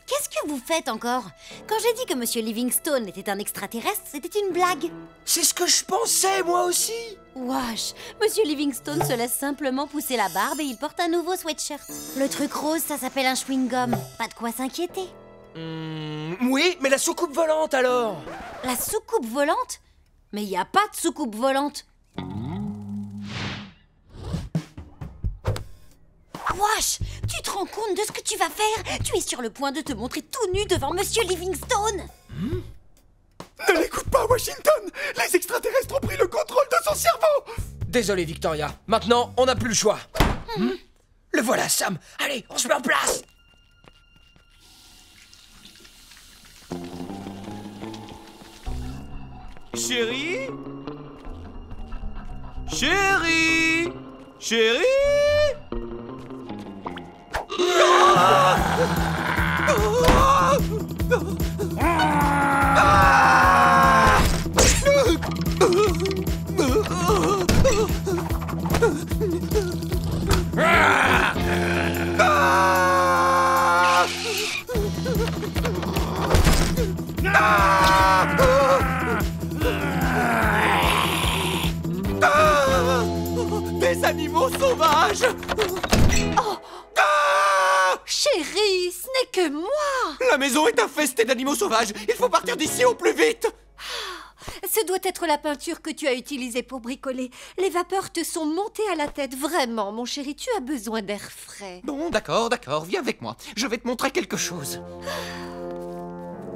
Speaker 3: Qu'est-ce que vous faites encore? Quand j'ai dit que Monsieur Livingstone était un extraterrestre, c'était une blague.
Speaker 1: C'est ce que je pensais, moi aussi.
Speaker 3: Wesh, Monsieur Livingstone se laisse simplement pousser la barbe et il porte un nouveau sweatshirt. Le truc rose, ça s'appelle un chewing-gum. Pas de quoi s'inquiéter.
Speaker 1: Oui, mais la soucoupe volante alors?
Speaker 3: La soucoupe volante? Mais il n'y a pas de soucoupe volante. Wesh, tu te rends compte de ce que tu vas faire? Tu es sur le point de te montrer tout nu devant Monsieur Livingstone.
Speaker 7: Ne l'écoute pas, Washington. Les extraterrestres ont pris le contrôle de son cerveau.
Speaker 1: Désolé, Victoria. Maintenant, on n'a plus le choix. Le voilà, Sam. Allez, on se met en place.
Speaker 2: Chérie? Chérie? Chérie? Des animaux sauvages!
Speaker 8: Chérie, ce n'est que moi!
Speaker 2: La maison est infestée d'animaux sauvages! Il faut partir d'ici au plus vite!
Speaker 8: Ce doit être la peinture que tu as utilisée pour bricoler. Les vapeurs te sont montées à la tête. Vraiment, mon chéri, tu as besoin d'air frais.
Speaker 2: Bon, d'accord, viens avec moi. Je vais te montrer quelque chose.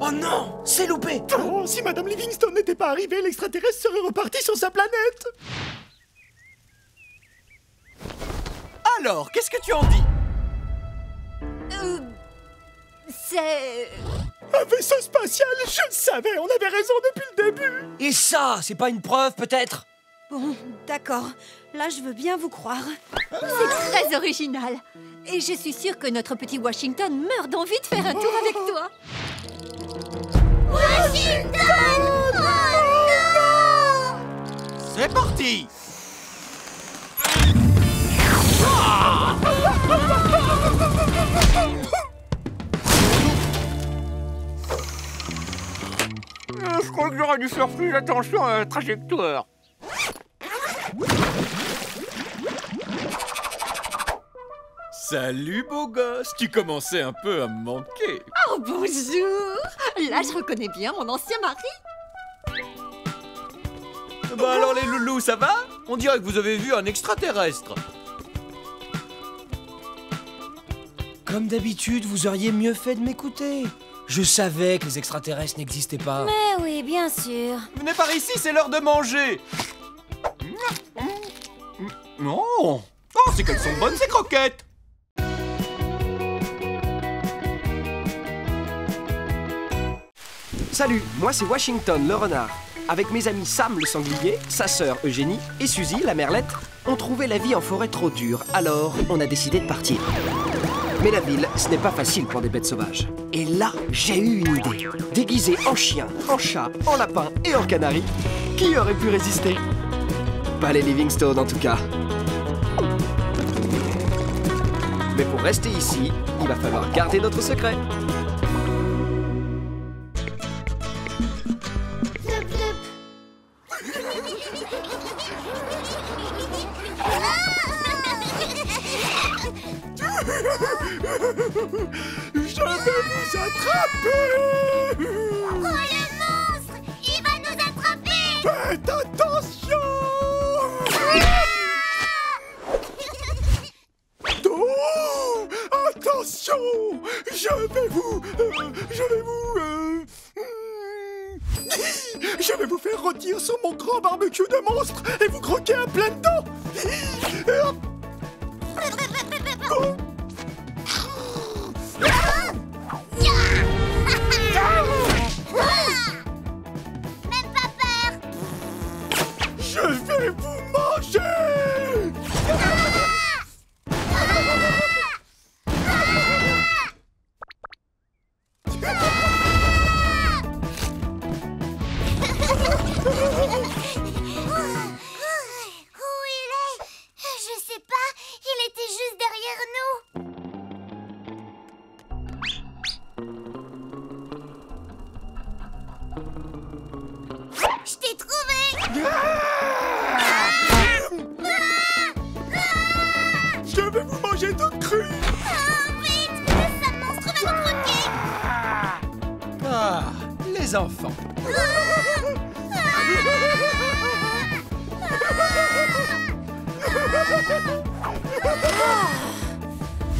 Speaker 1: Oh non, c'est loupé.
Speaker 7: Oh, si Madame Livingstone n'était pas arrivée, l'extraterrestre serait reparti sur sa planète.
Speaker 2: Alors, qu'est-ce que tu en dis?
Speaker 8: C'est...
Speaker 7: Un vaisseau spatial, je le savais, on avait raison depuis le début.
Speaker 1: Et ça, c'est pas une preuve, peut-être?
Speaker 8: Bon, d'accord. Là, je veux bien vous croire. C'est très original. Et je suis sûre que notre petit Washington meurt d'envie de faire un tour avec toi.
Speaker 5: Washington! Oh non!
Speaker 2: C'est parti!
Speaker 9: Je crois que j'aurais dû faire plus attention à la trajectoire.
Speaker 2: Salut, beau gosse! Tu commençais un peu à me manquer.
Speaker 8: Oh, bonjour! Là, je reconnais bien mon ancien mari.
Speaker 2: Bah alors, les loulous, ça va? On dirait que vous avez vu un extraterrestre.
Speaker 1: Comme d'habitude, vous auriez mieux fait de m'écouter. Je savais que les extraterrestres n'existaient pas.
Speaker 3: Mais oui, bien sûr.
Speaker 2: Venez par ici, c'est l'heure de manger. Non. Oh, c'est qu'elles sont bonnes, ces croquettes.
Speaker 1: Salut, moi c'est Washington le renard. Avec mes amis Sam le sanglier, sa sœur Eugénie et Suzy la merlette, on trouvait la vie en forêt trop dure, alors on a décidé de partir. Mais la ville, ce n'est pas facile pour des bêtes sauvages. Et là, j'ai eu une idée. Déguisé en chien, en chat, en lapin et en canari, qui aurait pu résister? Pas les Livingstone en tout cas. Mais pour rester ici, il va falloir garder notre secret.
Speaker 7: Je vais vous attraper!
Speaker 5: Oh, le monstre! Il va nous attraper!
Speaker 7: Faites attention! Oh, attention! Je vais vous faire rôtir sur mon grand barbecue de monstre et vous croquer à pleines dents!
Speaker 5: Même pas peur!
Speaker 7: Je vais vous manger!
Speaker 5: Où il est? Je sais pas, il était juste derrière nous. Je t'ai trouvé!
Speaker 7: Je vais vous manger toute crue!
Speaker 5: Oh, vite! Le sale monstre va nous croquer!
Speaker 1: Ah, les enfants.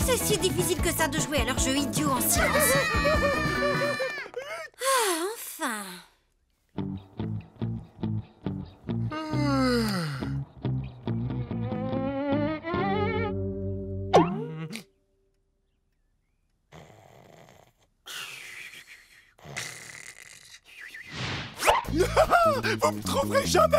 Speaker 3: C'est si difficile que ça de jouer à leur jeu idiot en silence. Ah, enfin.
Speaker 7: Vous me trouverez jamais!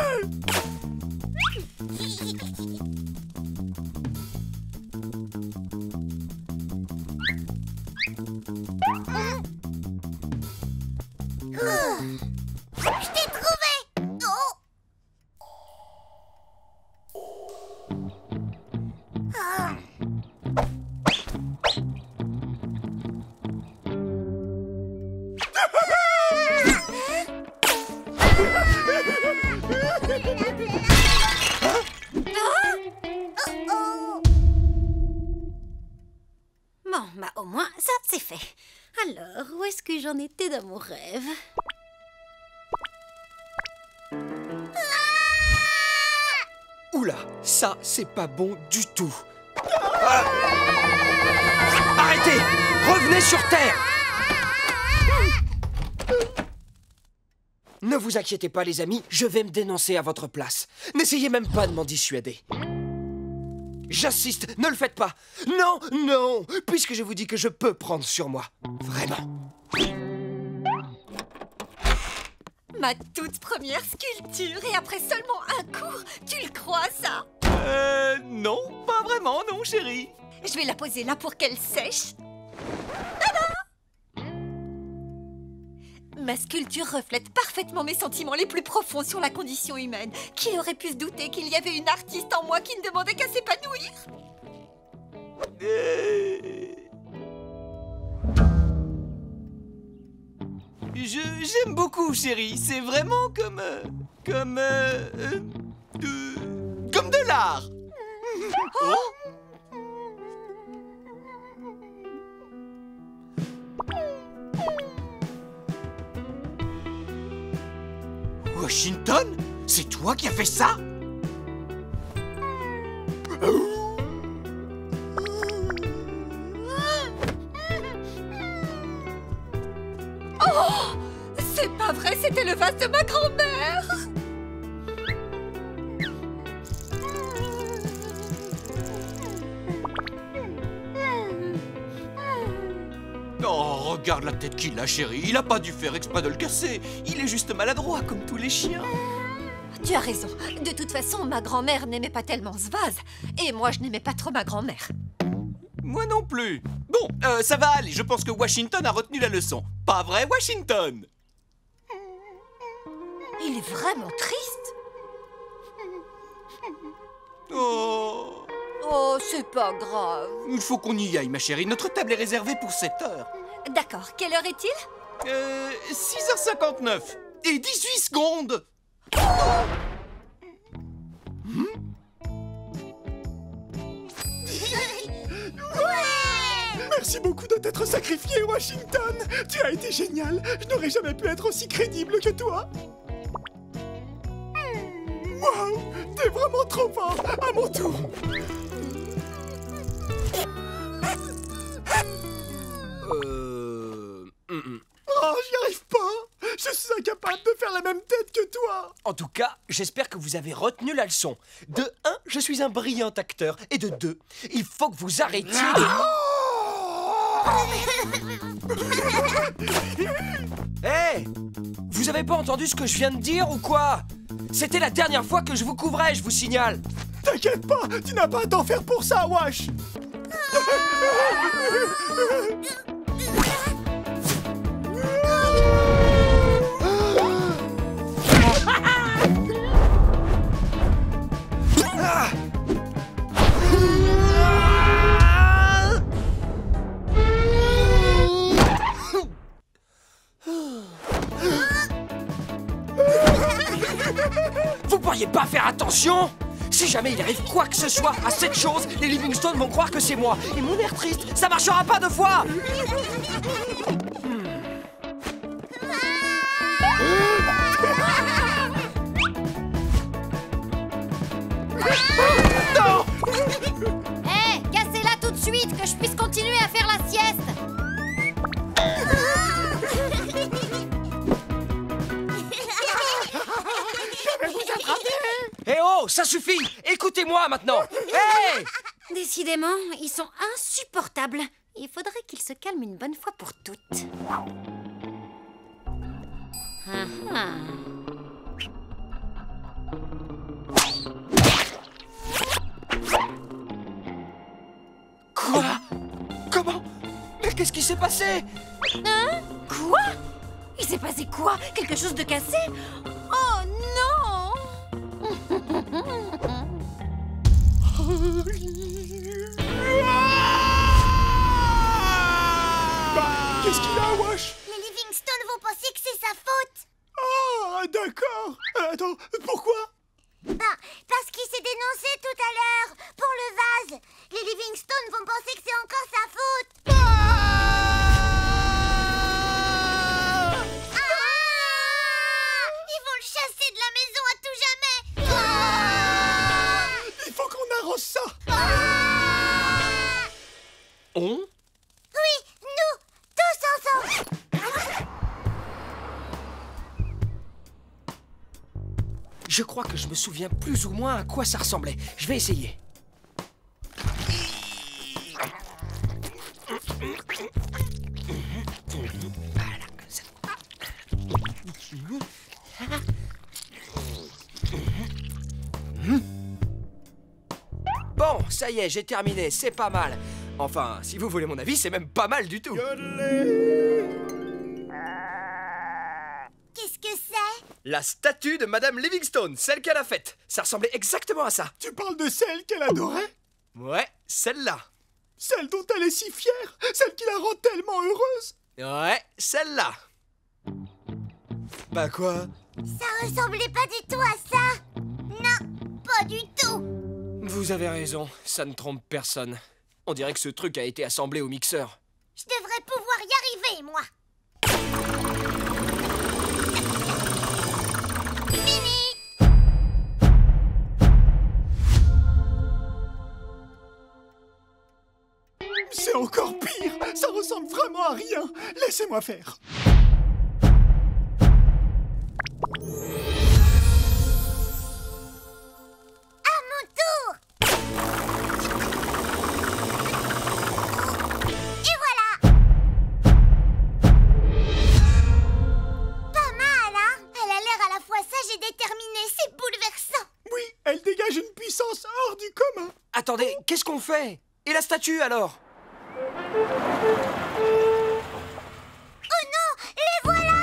Speaker 5: Je t'ai trouvé! Oh! Ah.
Speaker 3: Bon, bah au moins, ça c'est fait. Alors, où est-ce que j'en étais dans mon rêve?
Speaker 1: Oula, ça, c'est pas bon du tout. Ah. Arrêtez! Revenez sur Terre! Ne vous inquiétez pas, les amis, je vais me dénoncer à votre place. N'essayez même pas de m'en dissuader. J'insiste, ne le faites pas. Non, non, puisque je vous dis que je peux prendre sur moi. Vraiment.
Speaker 8: Ma toute première sculpture, et après seulement un cours, tu le crois ça?
Speaker 2: Non, pas vraiment, non, chérie.
Speaker 8: Je vais la poser là pour qu'elle sèche. Ma sculpture reflète parfaitement mes sentiments les plus profonds sur la condition humaine. Qui aurait pu se douter qu'il y avait une artiste en moi qui ne demandait qu'à s'épanouir?
Speaker 2: J'aime beaucoup, chérie. C'est vraiment comme de l'art. Washington? C'est toi qui as fait ça?
Speaker 8: Oh! C'est pas vrai, c'était le vase de ma grand-mère!
Speaker 2: Oh, regarde la tête qu'il a, chérie. Il a pas dû faire exprès de le casser. Il est juste maladroit, comme tous les chiens.
Speaker 8: Tu as raison. De toute façon, ma grand-mère n'aimait pas tellement ce vase. Et moi, je n'aimais pas trop ma grand-mère.
Speaker 2: Moi non plus. Bon, ça va aller. Je pense que Washington a retenu la leçon. Pas vrai, Washington?
Speaker 8: Il est vraiment triste.
Speaker 2: Oh...
Speaker 8: Oh, c'est pas grave.
Speaker 2: Il faut qu'on y aille, ma chérie. Notre table est réservée pour 7 heures.
Speaker 8: D'accord. Quelle heure est-il?
Speaker 2: 6h59 et 18 secondes.
Speaker 5: Ouais!
Speaker 7: Merci beaucoup de t'être sacrifié, Washington. Tu as été génial. Je n'aurais jamais pu être aussi crédible que toi. Waouh, t'es vraiment trop fort. À mon tour. Oh, j'y arrive pas. Je suis incapable de faire la même tête que toi.
Speaker 1: En tout cas, j'espère que vous avez retenu la leçon. De 1, je suis un brillant acteur. Et de 2, il faut que vous arrêtiez de... Hé, vous avez pas entendu ce que je viens de dire ou quoi? C'était la dernière fois que je vous couvrais, je vous signale.
Speaker 7: T'inquiète pas, tu n'as pas à t'en faire pour ça, Wash.
Speaker 1: Vous pourriez pas faire attention? Si jamais il arrive quoi que ce soit à cette chose, les Livingstone vont croire que c'est moi. Et mon air triste, ça marchera pas 2 fois. Non!
Speaker 3: Hé, cassez-la tout de suite, que je puisse continuer à faire la sieste.
Speaker 1: Eh oh, ça suffit! Écoutez-moi maintenant! Hey!
Speaker 3: Décidément, ils sont insupportables. Il faudrait qu'ils se calment une bonne fois pour toutes.
Speaker 1: Quoi? Comment? Mais qu'est-ce qui s'est passé?
Speaker 3: Hein? Quoi? Il s'est passé quoi? Quelque chose de cassé? Oh non!
Speaker 7: Qu'est-ce qu'il a, Wash?
Speaker 5: Les Livingstone vont penser que c'est sa faute.
Speaker 7: Ah, d'accord. Attends, pourquoi?
Speaker 5: Parce qu'il s'est dénoncé tout à l'heure pour le vase. Les Livingstone vont penser que c'est encore sa faute. Ils vont le chasser de la maison à tout jamais.
Speaker 7: Il faut qu'on arrose ça.
Speaker 1: On?
Speaker 5: Oui, nous, tous ensemble.
Speaker 1: Je crois que je me souviens plus ou moins à quoi ça ressemblait. Je vais essayer. Voilà, comme ça. Bon, ça y est, j'ai terminé, c'est pas mal. Enfin, si vous voulez mon avis, c'est même pas mal du tout.
Speaker 5: Qu'est-ce que c'est?
Speaker 1: La statue de Madame Livingstone, celle qu'elle a faite. Ça ressemblait exactement à ça.
Speaker 7: Tu parles de celle qu'elle adorait?
Speaker 1: Ouais, celle-là.
Speaker 7: Celle dont elle est si fière? Celle qui la rend tellement heureuse?
Speaker 1: Ouais, celle-là. Bah quoi?
Speaker 5: Ça ressemblait pas du tout à ça. Non, pas du tout.
Speaker 1: Vous avez raison, ça ne trompe personne. On dirait que ce truc a été assemblé au mixeur.
Speaker 5: Je devrais pouvoir y arriver, moi. Fini.
Speaker 7: C'est encore pire. Ça ressemble vraiment à rien. Laissez-moi faire.
Speaker 5: À mon tour. Et voilà. Pas mal, hein? Elle a l'air à la fois sage et déterminée. C'est bouleversant.
Speaker 7: Oui, elle dégage une puissance hors du commun.
Speaker 1: Attendez, qu'est-ce qu'on fait? Et la statue alors?
Speaker 5: Oh non, les voilà.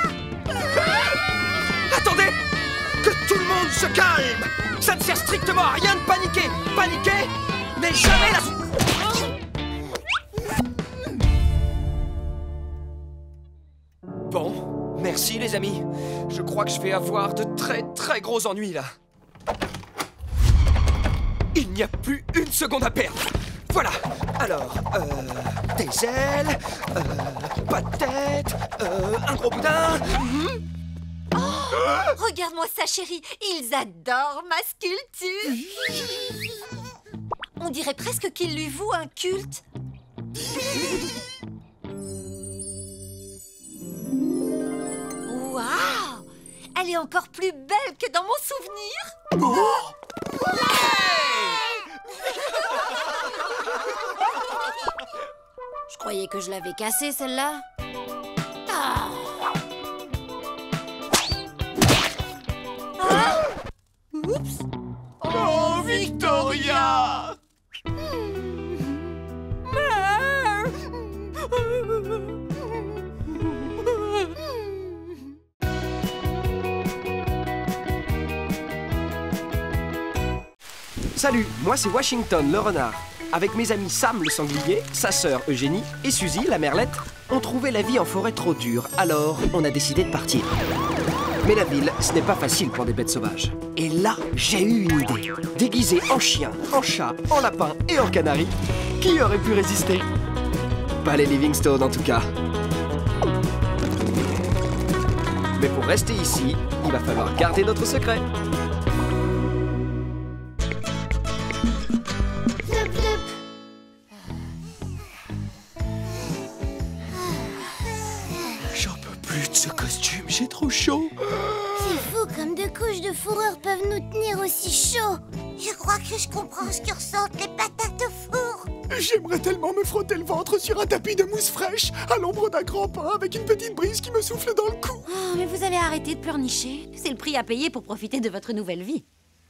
Speaker 1: Attendez! Que tout le monde se calme! Ça ne sert strictement à rien de paniquer! Paniquer n'est jamais la... Bon, merci les amis. Je crois que je vais avoir de très gros ennuis là. Il n'y a plus une seconde à perdre. Voilà. Alors, des ailes, pas de tête, un gros boudin.
Speaker 8: Regarde-moi ça, chérie. Ils adorent ma sculpture. On dirait presque qu'ils lui vouent un culte. Waouh! Elle est encore plus belle que dans mon souvenir.
Speaker 3: Je croyais que je l'avais cassée, celle-là. Ah.
Speaker 8: Oups!
Speaker 2: Oh, Victoria!
Speaker 1: Salut, moi c'est Washington le renard. Avec mes amis Sam le sanglier, sa sœur Eugénie et Suzy la merlette, on trouvait la vie en forêt trop dure, alors on a décidé de partir. Mais la ville, ce n'est pas facile pour des bêtes sauvages. Et là, j'ai eu une idée. Déguisé en chien, en chat, en lapin et en canari, qui aurait pu résister? Pas les Livingstone en tout cas. Mais pour rester ici, il va falloir garder notre secret.
Speaker 2: J'en peux plus de ce costume, j'ai trop chaud.
Speaker 5: C'est fou comme deux couches de fourrure peuvent nous tenir aussi chaud. Je crois que je comprends ce que ressentent les patates au four.
Speaker 7: J'aimerais tellement me frotter le ventre sur un tapis de mousse fraîche, à l'ombre d'un grand pin, avec une petite brise qui me souffle dans le cou.
Speaker 3: Oh, mais vous allez arrêter de pleurnicher. C'est le prix à payer pour profiter de votre nouvelle vie.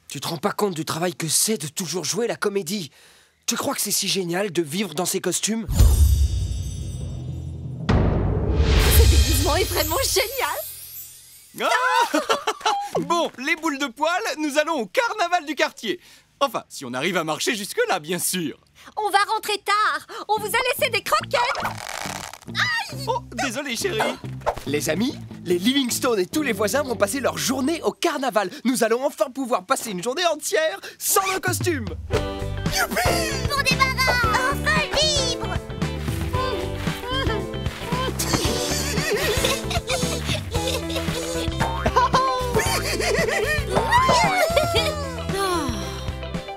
Speaker 1: Tu te rends pas compte du travail que c'est de toujours jouer la comédie? Tu crois que c'est si génial de vivre dans ces costumes?
Speaker 8: Ce déguisement est vraiment génial.
Speaker 2: Ah bon, les boules de poil, nous allons au carnaval du quartier. Enfin, si on arrive à marcher jusque-là, bien sûr.
Speaker 8: On va rentrer tard. On vous a laissé des croquettes.
Speaker 2: Oh, désolé, chérie.
Speaker 1: Les amis, les Livingstone et tous les voisins vont passer leur journée au carnaval. Nous allons enfin pouvoir passer une journée entière sans nos costumes.
Speaker 5: Pour débarras, enfin libre.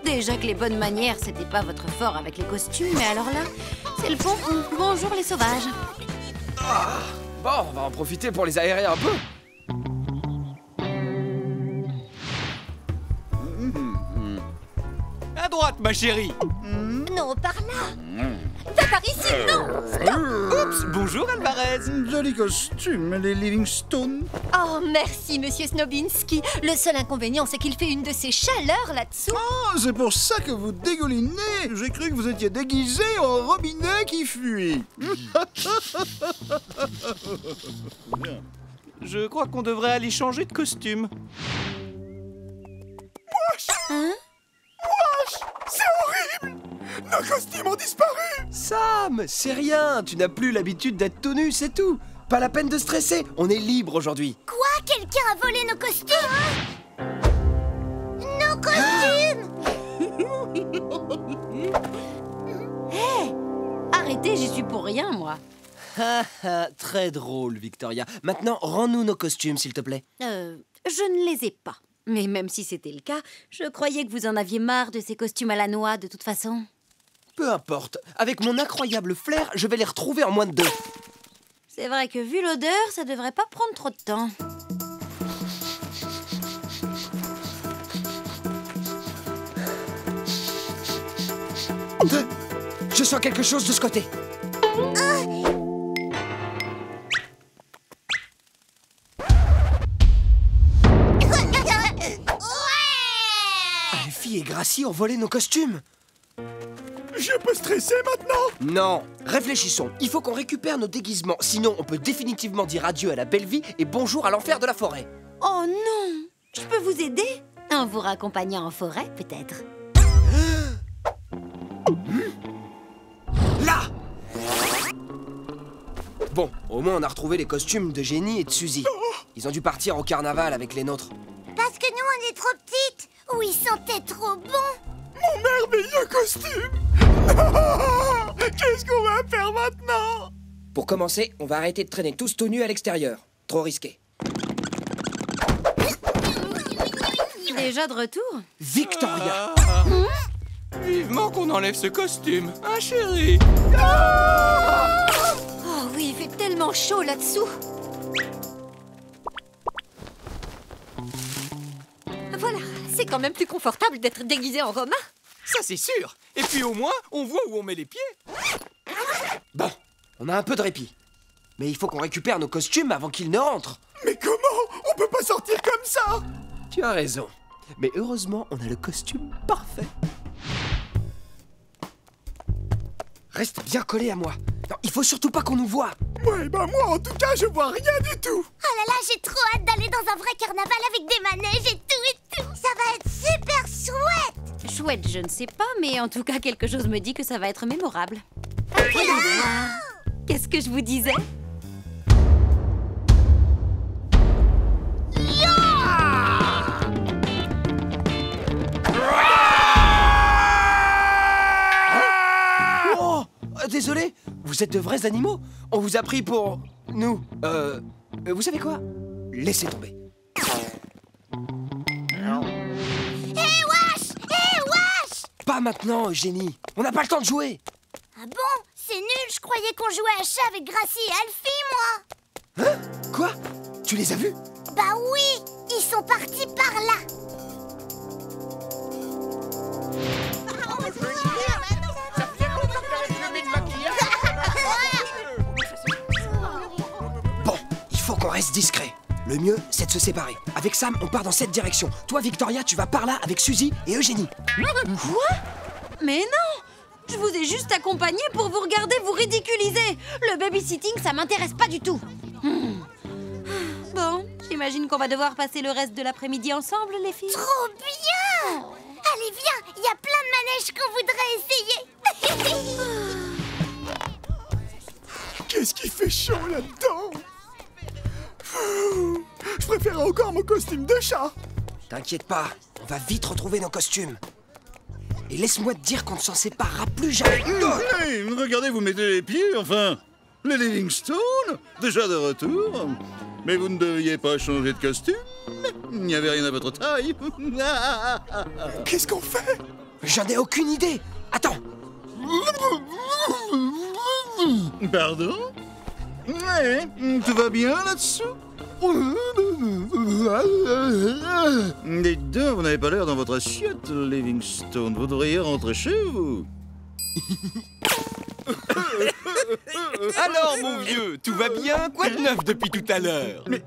Speaker 3: Déjà que les bonnes manières, c'était pas votre fort avec les costumes, mais alors là, c'est le fond. Bonjour les sauvages.
Speaker 1: Bon, on va en profiter pour les aérer un peu.
Speaker 2: À droite, ma chérie.
Speaker 8: Non, par là. Pas par ici, non.
Speaker 2: Oups, bonjour, Alvarez.
Speaker 6: Joli costume, les Livingstone.
Speaker 8: Oh, merci, monsieur Snobinski. Le seul inconvénient, c'est qu'il fait une de ces chaleurs là-dessous.
Speaker 6: Oh, c'est pour ça que vous dégoulinez. J'ai cru que vous étiez déguisé en robinet qui fuit.
Speaker 2: Je crois qu'on devrait aller changer de costume.
Speaker 7: C'est horrible! Nos costumes ont disparu!
Speaker 1: Sam, c'est rien. Tu n'as plus l'habitude d'être tout nu, c'est tout. Pas la peine de stresser. On est libre aujourd'hui.
Speaker 5: Quoi? Quelqu'un a volé nos costumes? Nos costumes!
Speaker 3: Arrêtez, j'y suis pour rien, moi.
Speaker 1: Très drôle, Victoria. Maintenant, rends-nous nos costumes, s'il te plaît.
Speaker 3: Je ne les ai pas. Mais même si c'était le cas, je croyais que vous en aviez marre de ces costumes à la noix, de toute façon.
Speaker 1: Peu importe. Avec mon incroyable flair, je vais les retrouver en moins de 2.
Speaker 3: C'est vrai que vu l'odeur, ça devrait pas prendre trop de temps.
Speaker 1: Je sens quelque chose de ce côté. Alfie et Gracie ont volé nos costumes.
Speaker 7: Je peux stresser maintenant?
Speaker 1: Non, réfléchissons. Il faut qu'on récupère nos déguisements. Sinon, on peut définitivement dire adieu à la belle vie et bonjour à l'enfer de la forêt.
Speaker 3: Oh non! Je peux vous aider? En vous raccompagnant en forêt, peut-être.
Speaker 1: Là! Bon, au moins on a retrouvé les costumes de Jenny et de Suzy. Ils ont dû partir au carnaval avec les nôtres.
Speaker 5: Parce que nous, on est trop petites. Ou ils sentaient trop bon.
Speaker 7: Mon merveilleux costume! Qu'est-ce qu'on va faire maintenant?
Speaker 1: Pour commencer, on va arrêter de traîner tous tout nus à l'extérieur. Trop risqué.
Speaker 3: Déjà de retour?
Speaker 1: Victoria!
Speaker 2: Vivement qu'on enlève ce costume, hein, chérie?
Speaker 8: Oh oui, il fait tellement chaud là-dessous. Voilà, c'est quand même plus confortable d'être déguisé en Romain.
Speaker 2: Ça, c'est sûr. Et puis au moins, on voit où on met les pieds.
Speaker 1: Bon, on a un peu de répit. Mais il faut qu'on récupère nos costumes avant qu'ils ne rentrent.
Speaker 7: Mais comment? On peut pas sortir comme ça!
Speaker 1: Tu as raison. Mais heureusement, on a le costume parfait. Reste bien collé à moi. Non, il faut surtout pas qu'on nous voie.
Speaker 7: Ouais, bah moi en tout cas, je vois rien du tout.
Speaker 5: Oh là là, j'ai trop hâte d'aller dans un vrai carnaval avec des manèges et tout. Ça va être super chouette.
Speaker 3: Chouette, je ne sais pas, mais en tout cas, quelque chose me dit que ça va être mémorable. Qu'est-ce que je vous disais?
Speaker 1: Oh, désolé, vous êtes de vrais animaux. On vous a pris pour... nous. Vous savez quoi? Laissez tomber.
Speaker 5: Hé wesh!
Speaker 1: Pas maintenant, Eugénie. On n'a pas le temps de jouer.
Speaker 5: Ah bon? C'est nul, je croyais qu'on jouait à chat avec Gracie et Alfie, moi.
Speaker 1: Hein? Quoi? Tu les as vus?
Speaker 5: Bah oui, ils sont partis par là.
Speaker 1: Bon, il faut qu'on reste discret. Le mieux, c'est de se séparer. Avec Sam, on part dans cette direction. Toi, Victoria, tu vas par là avec Suzy et Eugénie.
Speaker 3: Quoi? Mais non! Je vous ai juste accompagné pour vous regarder vous ridiculiser. Le babysitting, ça m'intéresse pas du tout. Bon, j'imagine qu'on va devoir passer le reste de l'après-midi ensemble, les filles.
Speaker 5: Trop bien! Allez, viens, il y a plein de manèges qu'on voudrait essayer.
Speaker 7: Qu'est-ce qui fait chaud là-dedans? Je préfère encore mon costume de chat.
Speaker 1: T'inquiète pas, on va vite retrouver nos costumes. Et laisse-moi te dire qu'on ne s'en séparera plus jamais.
Speaker 6: Hey, regardez, vous mettez les pieds, enfin. Les Livingstone, déjà de retour. Mais vous ne deviez pas changer de costume. Il n'y avait rien à votre taille.
Speaker 7: Qu'est-ce qu'on fait?
Speaker 1: J'en ai aucune idée. Attends.
Speaker 6: Pardon? Ouais, tout va bien là-dessous? Dites donc, vous n'avez pas l'air dans votre assiette, Livingstone. Vous devriez rentrer chez vous.
Speaker 2: Alors, mon vieux, tout va bien? Quoi de neuf depuis tout à l'heure?
Speaker 6: Mais...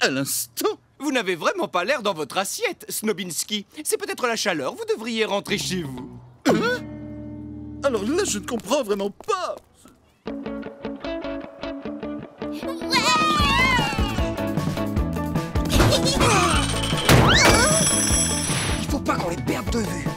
Speaker 6: À l'instant?
Speaker 2: Vous n'avez vraiment pas l'air dans votre assiette, Snobinski. C'est peut-être la chaleur, vous devriez rentrer chez vous.
Speaker 6: Hein? Alors là, je ne comprends vraiment pas.
Speaker 1: Il faut pas qu'on les perde de vue.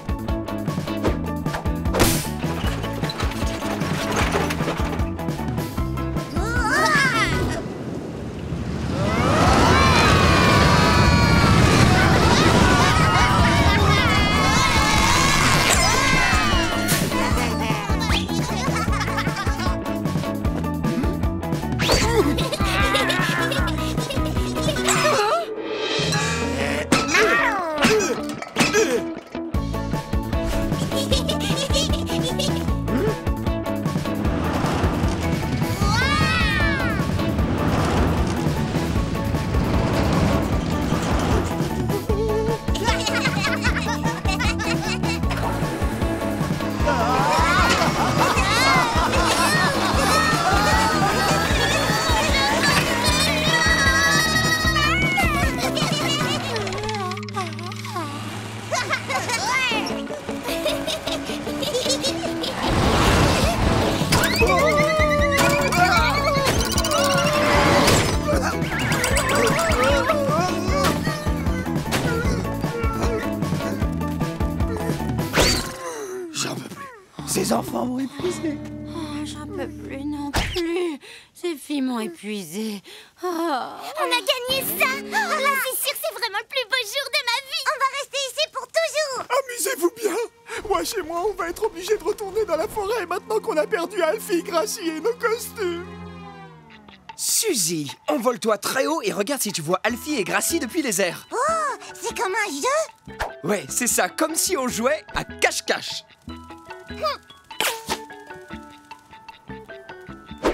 Speaker 1: Ces enfants m'ont épuisé.
Speaker 3: Oh, j'en peux plus non plus. Ces filles m'ont épuisée. Oh.
Speaker 5: On a gagné ça. Oh là, c'est sûr, c'est vraiment le plus beau jour de ma vie. On va rester ici pour toujours. tout.
Speaker 7: Amusez-vous bien. Wesh et moi, on va être obligés de retourner dans la forêt maintenant qu'on a perdu Alfie, Gracie et nos costumes.
Speaker 1: Suzy, envole-toi très haut et regarde si tu vois Alfie et Gracie depuis les airs.
Speaker 5: Oh, c'est comme un jeu.
Speaker 1: Ouais, c'est ça, comme si on jouait à cache-cache.
Speaker 5: Je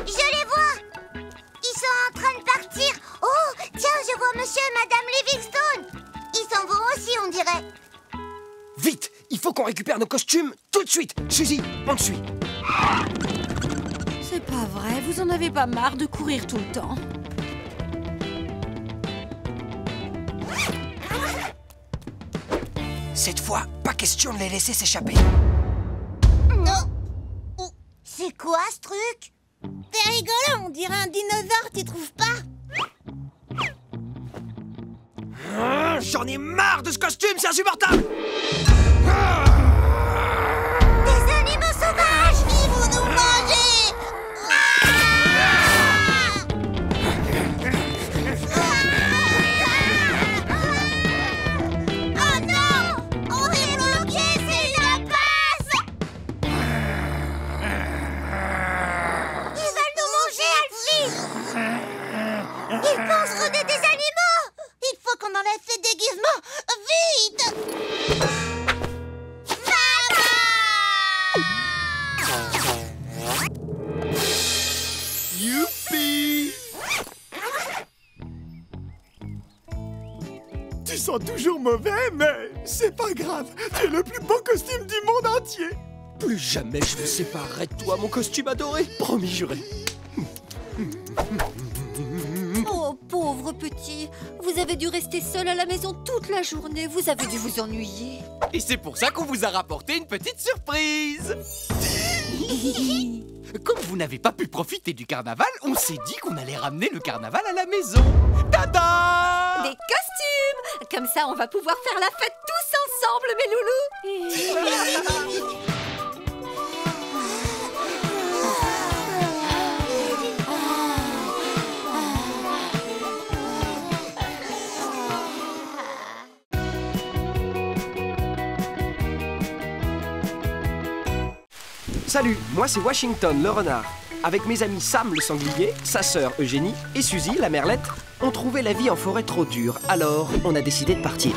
Speaker 5: les vois. Ils sont en train de partir. Oh, tiens, je vois monsieur et madame Livingstone. Ils s'en vont aussi, on dirait.
Speaker 1: Vite, il faut qu'on récupère nos costumes tout de suite. Suzy, on te suit.
Speaker 8: C'est pas vrai, vous en avez pas marre de courir tout le temps.
Speaker 1: Cette fois, pas question de les laisser s'échapper.
Speaker 5: Non. C'est quoi ce truc? C'est rigolo, on dirait un dinosaure, tu trouves pas?
Speaker 1: J'en ai marre de ce costume, c'est insupportable.
Speaker 5: Des animaux sauvages! Ils vont nous manger! Oh non! On est bloqué, c'est une impasse! Ils veulent nous manger, Alfie! Ils pensent qu'on est des animaux! Il faut qu'on enlève ces déguisements! Vite!
Speaker 7: Youpi! Tu sens toujours mauvais, mais c'est pas grave. Tu es le plus beau costume du monde entier.
Speaker 1: Plus jamais je me séparerai de toi, mon costume adoré. Promis juré.
Speaker 8: Oh, pauvre petit. Vous avez dû rester seul à la maison toute la journée. Vous avez dû vous ennuyer.
Speaker 2: Et c'est pour ça qu'on vous a rapporté une petite surprise. Comme vous n'avez pas pu profiter du carnaval, on s'est dit qu'on allait ramener le carnaval à la maison. Tada!
Speaker 8: Des costumes! Comme ça, on va pouvoir faire la fête tous ensemble, mes loulous!
Speaker 1: Salut, moi c'est Washington le renard. Avec mes amis Sam le sanglier, sa sœur Eugénie et Suzy la merlette, on trouvait la vie en forêt trop dure, alors on a décidé de partir.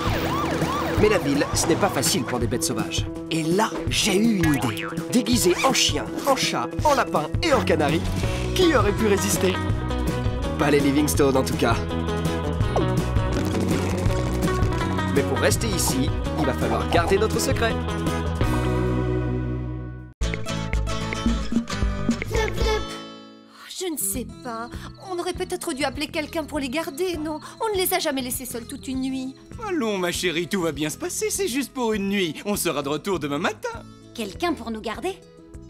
Speaker 1: Mais la ville, ce n'est pas facile pour des bêtes sauvages. Et là, j'ai eu une idée. Déguisé en chien, en chat, en lapin et en canari, qui aurait pu résister? Pas les Livingstone en tout cas. Mais pour rester ici, il va falloir garder notre secret.
Speaker 8: Je ne sais pas. On aurait peut-être dû appeler quelqu'un pour les garder, non? On ne les a jamais laissés seuls toute une nuit.
Speaker 2: Allons, ma chérie, tout va bien se passer, c'est juste pour une nuit. On sera de retour demain matin.
Speaker 3: Quelqu'un pour nous garder?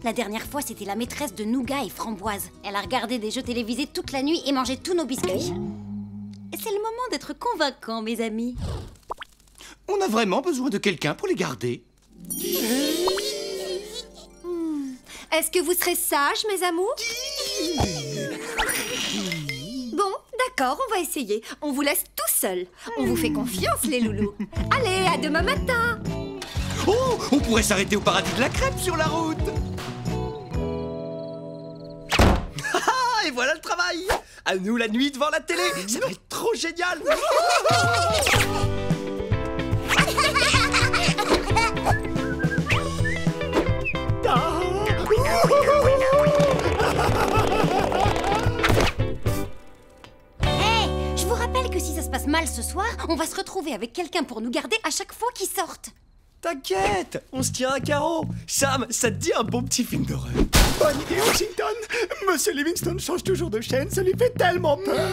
Speaker 3: La dernière fois, c'était la maîtresse de Nougat et Framboise. Elle a regardé des jeux télévisés toute la nuit et mangé tous nos biscuits. Et c'est le moment d'être convaincant, mes amis.
Speaker 2: On a vraiment besoin de quelqu'un pour les garder.
Speaker 8: Est-ce que vous serez sages, mes amours? Bon, d'accord, on va essayer. On vous laisse tout seul. On vous fait confiance, les loulous. Allez, à demain matin.
Speaker 2: Oh, on pourrait s'arrêter au paradis de la crêpe sur la route.
Speaker 1: Ah, et voilà le travail! À nous la nuit devant la télé! Ça va être trop génial!
Speaker 3: Hey, je vous rappelle que si ça se passe mal ce soir, on va se retrouver avec quelqu'un pour nous garder à chaque fois qu'ils sortent.
Speaker 1: T'inquiète, on se tient à carreau. Sam, ça te dit un bon petit film d'horreur?
Speaker 7: Bonne idée, Washington. Monsieur Livingstone change toujours de chaîne, ça lui fait tellement peur.
Speaker 5: Un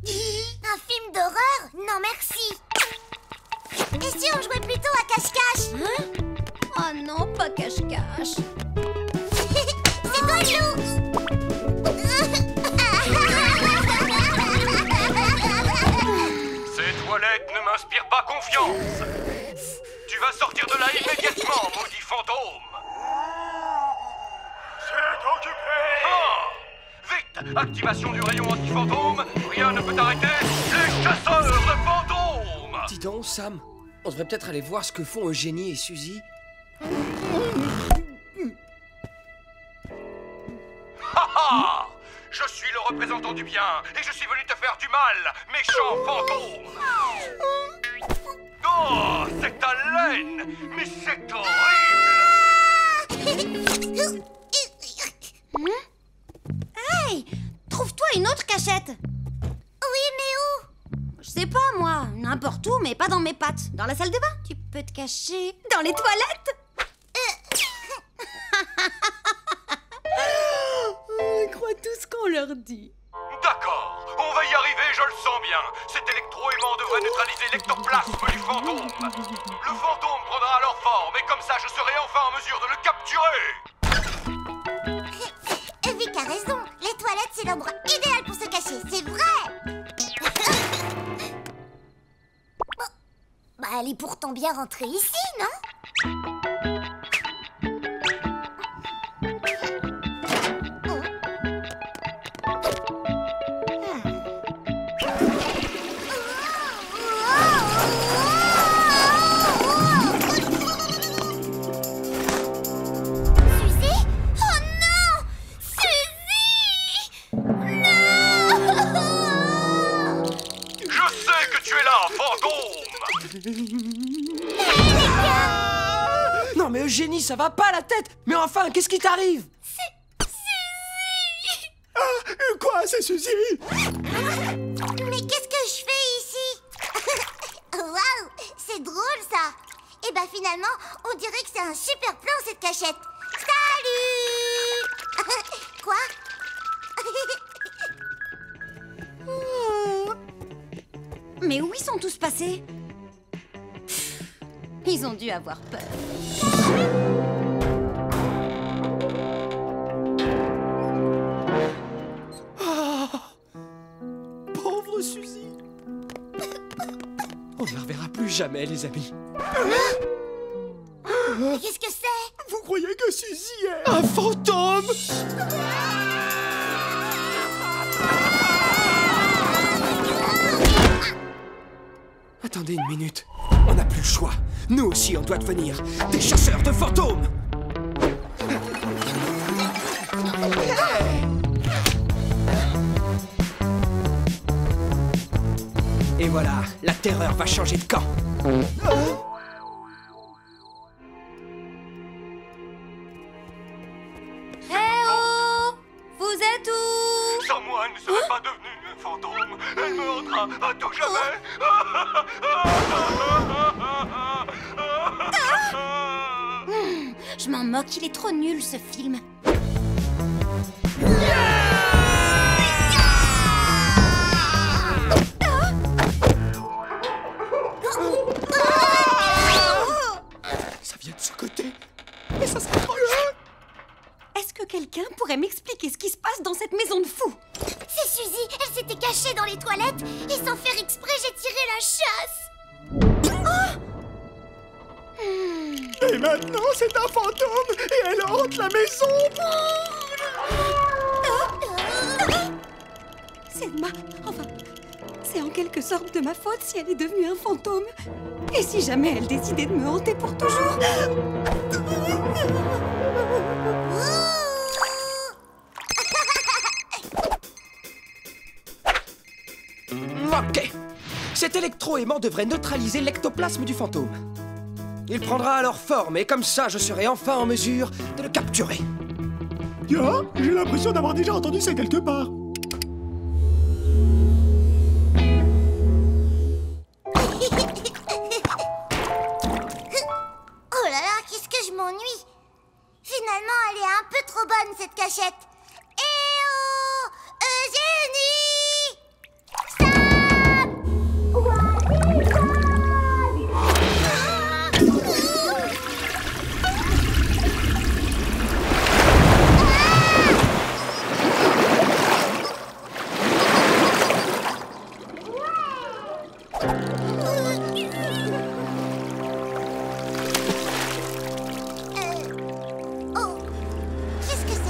Speaker 5: film d'horreur? Non, merci. Et si on jouait plutôt à cache-cache?
Speaker 3: Hein? Oh non, pas cache-cache.
Speaker 5: C'est toi, Lou.
Speaker 10: Ces toilettes ne m'inspirent pas confiance. Tu vas sortir de là immédiatement, maudit fantôme. C'est occupé. Vite, activation du rayon anti-fantôme. Rien ne peut t'arrêter. Les chasseurs de fantômes.
Speaker 1: Dis donc, Sam, On devrait peut-être aller voir ce que font Eugénie et Suzy.
Speaker 10: Ha! Je suis le représentant du bien et je suis venu te faire du mal, méchant fantôme! Oh, c'est ta laine! Mais c'est horrible!
Speaker 3: Hey! Trouve-toi une autre cachette!
Speaker 5: Oui, mais où?
Speaker 3: Je sais pas, moi. N'importe où, mais pas dans mes pattes. Dans la salle de bain. Tu peux te cacher dans les toilettes. Ils croient tout ce qu'on leur dit.
Speaker 10: D'accord, on va y arriver, je le sens bien. Cet électro-aimant devrait neutraliser l'ectoplasme du fantôme. Le fantôme prendra alors forme et comme ça je serai enfin en mesure de le capturer.
Speaker 5: Vic a raison. Les toilettes, c'est l'endroit idéal pour se cacher, c'est vrai. Bon. Bah, elle est pourtant bien rentrée ici, non?
Speaker 1: Non mais Eugénie, ça va pas la tête. Mais enfin, qu'est-ce qui t'arrive?
Speaker 5: C'est Suzy.
Speaker 7: Ah, quoi, c'est Suzy?
Speaker 5: Mais qu'est-ce que je fais ici? Waouh, c'est drôle ça. Et bah finalement, on dirait que c'est un super plan cette cachette. Salut. Quoi?
Speaker 3: Mais où ils sont tous passés? Ils ont dû avoir peur.
Speaker 1: Oh, pauvre Suzy. On ne la reverra plus jamais, les amis.
Speaker 5: Qu'est-ce que c'est?
Speaker 7: Vous croyez que Suzy est...
Speaker 1: Un fantôme? Attendez une minute. On n'a plus le choix. Nous aussi, on doit devenir des chasseurs de fantômes. Et voilà, la terreur va changer de camp.
Speaker 3: Eh oh! Vous êtes où?
Speaker 10: Sans moi, elle ne serait pas devenue un fantôme. Elle me hantera à tout jamais.
Speaker 3: Je m'en moque, il est trop nul ce film.
Speaker 1: Ça vient de ce côté. Mais ça s'approche.
Speaker 3: Est-ce que quelqu'un pourrait m'expliquer ce qui se passe dans cette maison de fous?
Speaker 5: C'est Suzy, elle s'était cachée dans les toilettes et sans faire exprès, j'ai tiré la chasse.
Speaker 7: Et maintenant, c'est un fantôme et elle hante la maison.
Speaker 8: C'est Enfin, c'est en quelque sorte de ma faute si elle est devenue un fantôme. Et si jamais elle décidait de me hanter pour toujours.
Speaker 1: Ok. Cet électro-aimant devrait neutraliser l'ectoplasme du fantôme. Il prendra alors forme et comme ça, je serai enfin en mesure de le capturer.
Speaker 7: Tiens, j'ai l'impression d'avoir déjà entendu ça quelque part.
Speaker 5: Oh là là, qu'est-ce que je m'ennuie. Finalement, elle est un peu trop bonne cette cachette. Eh oh, Eugénie! Oh, qu'est-ce que c'est?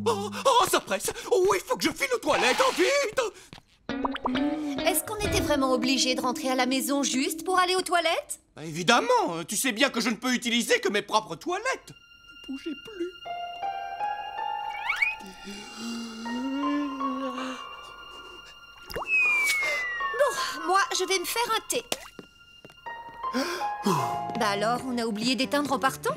Speaker 2: Oh, ça presse. Oh, il faut que je file aux toilettes, vite.
Speaker 8: Est-ce qu'on était vraiment obligé de rentrer à la maison juste pour aller aux toilettes?
Speaker 2: Bah, évidemment, tu sais bien que je ne peux utiliser que mes propres toilettes. Ne bougez plus.
Speaker 8: Bon, moi, je vais me faire un thé. Bah alors, on a oublié d'éteindre en partant?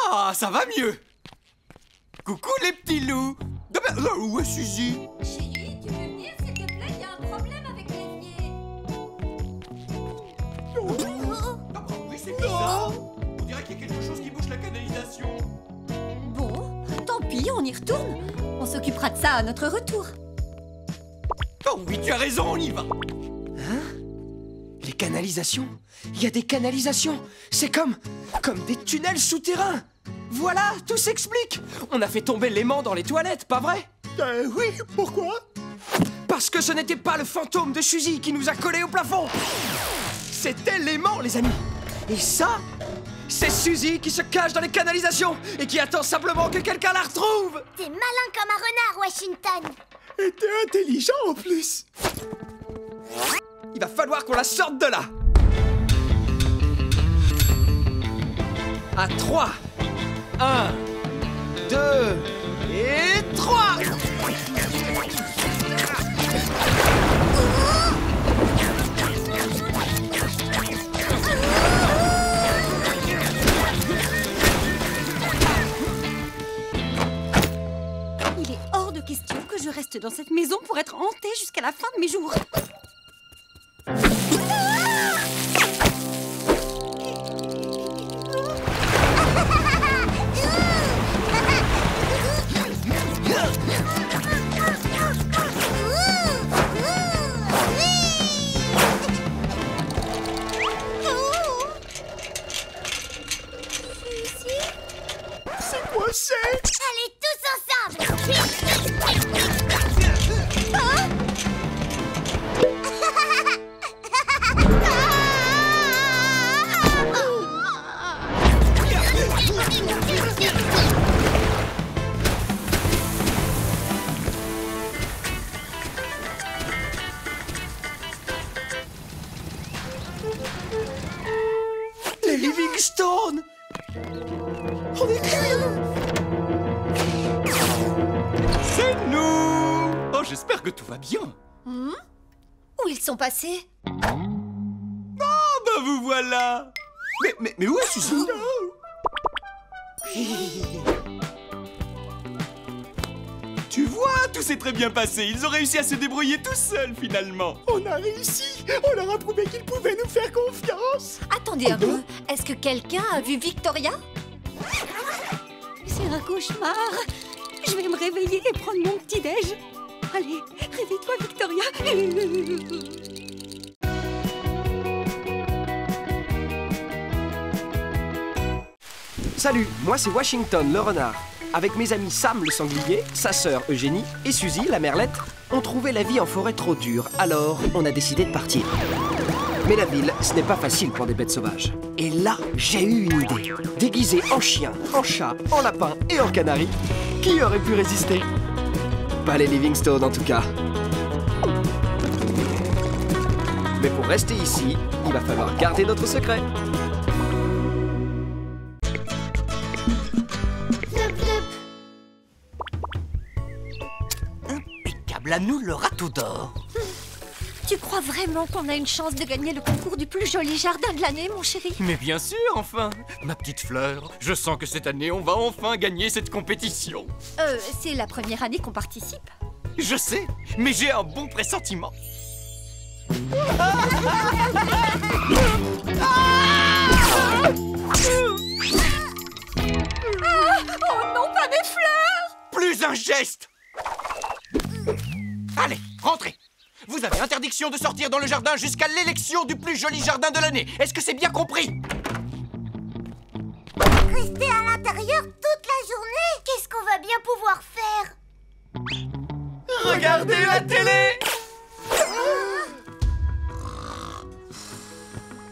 Speaker 2: Ah, ça va mieux. Coucou les petits loups. Où est Suzy?
Speaker 8: Chérie, tu peux venir s'il te plaît? Il y a un problème avec l'évier.
Speaker 2: Oui, c'est bizarre. On dirait qu'il y a quelque chose qui bouche la canalisation.
Speaker 8: Bon, tant pis, on y retourne. On s'occupera de ça à notre retour.
Speaker 2: Oh oui, tu as raison, on y va.
Speaker 1: Hein? Les canalisations? Il y a des canalisations. C'est comme des tunnels souterrains. Voilà, tout s'explique. On a fait tomber l'aimant dans les toilettes, pas vrai?
Speaker 7: Oui, pourquoi?
Speaker 1: Parce que ce n'était pas le fantôme de Suzy qui nous a collés au plafond. C'était l'aimant, les amis. Et ça, c'est Suzy qui se cache dans les canalisations et qui attend simplement que quelqu'un la retrouve.
Speaker 5: T'es malin comme un renard, Washington.
Speaker 7: Et t'es intelligent en plus.
Speaker 1: Il va falloir qu'on la sorte de là. À 3. 1, 2 et 3.
Speaker 3: Il est hors de question que je reste dans cette maison pour être hantée jusqu'à la fin de mes jours.
Speaker 7: C'est quoi c'est?
Speaker 5: Allez, tous ensemble.
Speaker 1: Les Livingstone. On est
Speaker 2: C'est nous. Oh, j'espère que tout va bien.
Speaker 8: Où ils sont passés?
Speaker 2: Ah, bah vous voilà. Mais où est Suzy? Tu vois, tout s'est très bien passé. Ils ont réussi à se débrouiller tout seuls, finalement.
Speaker 7: On a réussi. On leur a prouvé qu'ils pouvaient nous faire confiance.
Speaker 8: Attendez un peu. Est-ce que quelqu'un a vu Victoria?
Speaker 3: C'est un cauchemar. Je vais me réveiller et prendre mon petit-déj. Allez, réveille-toi, Victoria.
Speaker 1: Salut, moi c'est Washington le renard. Avec mes amis Sam le sanglier, sa sœur Eugénie et Suzy la merlette, on trouvait la vie en forêt trop dure, alors on a décidé de partir. Mais la ville, ce n'est pas facile pour des bêtes sauvages. Et là, j'ai eu une idée. Déguisé en chien, en chat, en lapin et en canari, qui aurait pu résister? Pas les Livingstone en tout cas. Mais pour rester ici, il va falloir garder notre secret.
Speaker 2: Impeccable, à nous le râteau d'or.
Speaker 8: Tu crois vraiment qu'on a une chance de gagner le concours du plus joli jardin de l'année, mon chéri?
Speaker 2: Mais bien sûr, enfin. Ma petite fleur, je sens que cette année, on va enfin gagner cette compétition.
Speaker 8: C'est la première année qu'on participe.
Speaker 2: Je sais, mais j'ai un bon pressentiment.
Speaker 8: Oh non, pas mes fleurs!
Speaker 2: Plus un geste. Allez, rentrez. Vous avez Interdiction de sortir dans le jardin jusqu'à l'élection du plus joli jardin de l'année. Est-ce que c'est bien compris?
Speaker 5: Rester à l'intérieur toute la journée? Qu'est-ce qu'on va bien pouvoir faire?
Speaker 2: Regardez la télé!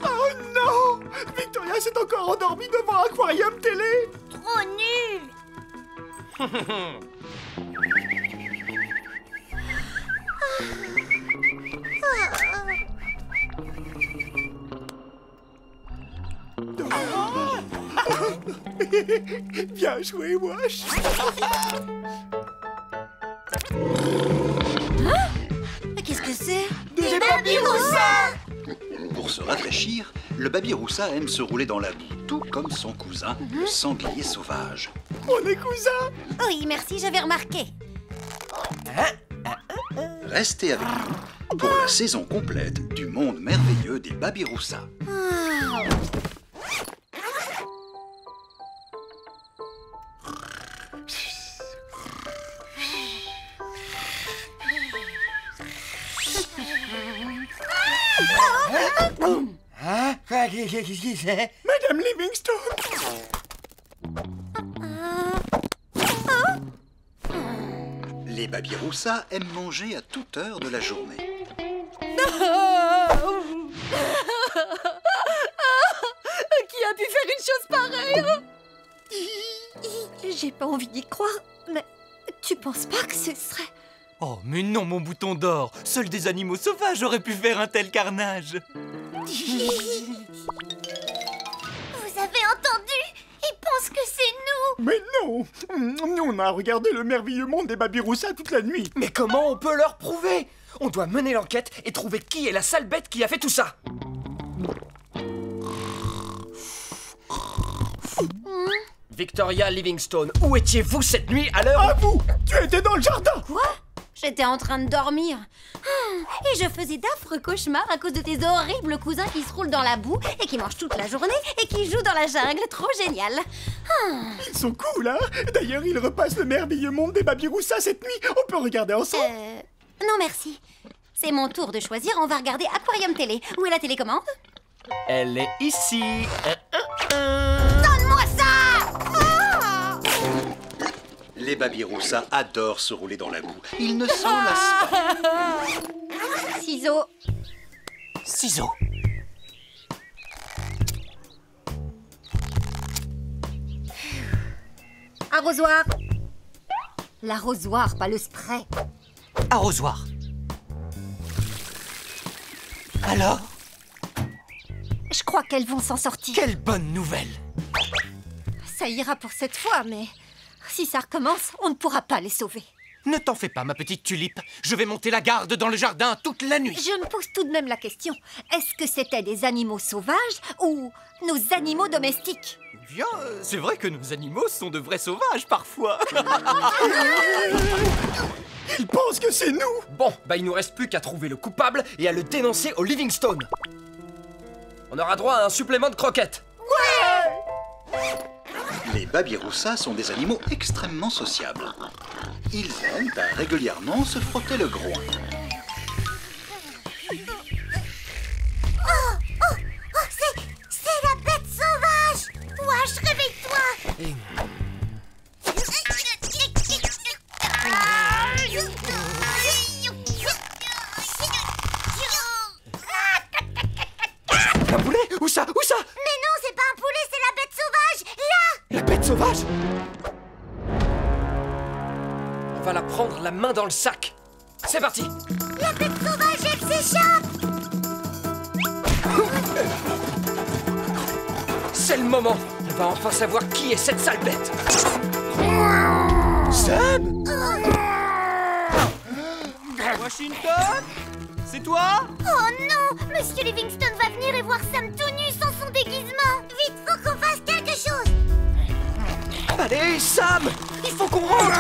Speaker 7: Oh non! Victoria s'est encore endormie devant Aquarium Télé!
Speaker 5: Trop nul!
Speaker 7: Bien joué, Wash!
Speaker 8: Qu'est-ce que c'est?
Speaker 5: Des Babiroussa!
Speaker 11: Pour se rafraîchir, le Babiroussa aime se rouler dans la boue, tout comme son cousin, le sanglier sauvage.
Speaker 7: On est cousins!
Speaker 3: Oui, merci, j'avais remarqué.
Speaker 11: Restez avec nous pour la saison complète du monde merveilleux des Babiroussa.
Speaker 2: Hein? Qu'est-ce que c'est?
Speaker 7: Madame Livingstone!
Speaker 11: Les Babiroussa aiment manger à toute heure de la journée.
Speaker 8: Qui a pu faire une chose pareille? J'ai pas envie d'y croire, mais tu penses pas que ce serait...
Speaker 2: Oh, mais non, mon bouton d'or! Seuls des animaux sauvages auraient pu faire un tel carnage!
Speaker 5: Vous avez entendu? Ils pensent que c'est nous!
Speaker 7: Mais non! Nous, on a regardé le merveilleux monde des Babiroussa toute la nuit!
Speaker 1: Mais comment on peut leur prouver? On doit mener l'enquête et trouver qui est la sale bête qui a fait tout ça. Victoria Livingstone, où étiez-vous cette nuit à l'heure?
Speaker 7: À vous! Tu étais dans le jardin!
Speaker 3: Quoi? J'étais en train de dormir. Et je faisais d'affreux cauchemars à cause de tes horribles cousins qui se roulent dans la boue et qui mangent toute la journée et qui jouent dans la jungle. Trop génial.
Speaker 7: Ils sont cool, hein? D'ailleurs, ils repassent le merveilleux monde des Babiroussa cette nuit. On peut regarder ensemble?
Speaker 3: Non, merci. C'est mon tour de choisir. On va regarder Aquarium Télé. Où est la télécommande?
Speaker 1: Elle est ici.
Speaker 5: Donne-moi ça!
Speaker 11: Les Babiroussa adorent se rouler dans la boue. Ils ne s'en lassent pas.
Speaker 8: Ciseaux.
Speaker 2: Ciseaux.
Speaker 8: Arrosoir. L'arrosoir, pas le spray.
Speaker 2: Arrosoir. Alors?
Speaker 8: Je crois qu'elles vont s'en sortir.
Speaker 2: Quelle bonne nouvelle!
Speaker 8: Ça ira pour cette fois, mais si ça recommence, on ne pourra pas les sauver.
Speaker 2: Ne t'en fais pas, ma petite tulipe. Je vais monter la garde dans le jardin toute la nuit.
Speaker 8: Je me pose tout de même la question. Est-ce que c'était des animaux sauvages ou nos animaux domestiques?
Speaker 2: Bien, c'est vrai que nos animaux sont de vrais sauvages parfois.
Speaker 7: Ils pensent que c'est nous!
Speaker 1: Bon, bah il nous reste plus qu'à trouver le coupable et à le dénoncer au Livingstone. On aura droit à un supplément de croquettes.
Speaker 11: Les Babiroussa sont des animaux extrêmement sociables. Ils aiment à régulièrement se frotter le groin.
Speaker 5: C'est la bête sauvage! Wash, réveille-toi!
Speaker 1: Un poulet? Où ça? Où ça?
Speaker 5: Mais non, c'est pas un poulet, c'est la bête sauvage! Là!
Speaker 1: La bête sauvage? On va la prendre la main dans le sac. C'est parti.
Speaker 5: La bête sauvage, elle s'échappe!
Speaker 1: C'est le moment. On va enfin savoir qui est cette sale bête. Sam!
Speaker 2: Washington? C'est toi?
Speaker 5: Oh non! Monsieur Livingstone va venir et voir Sam tout nu sans son déguisement! Vite, faut qu'on fasse quelque chose!
Speaker 1: Allez, Sam! Il faut qu'on rentre!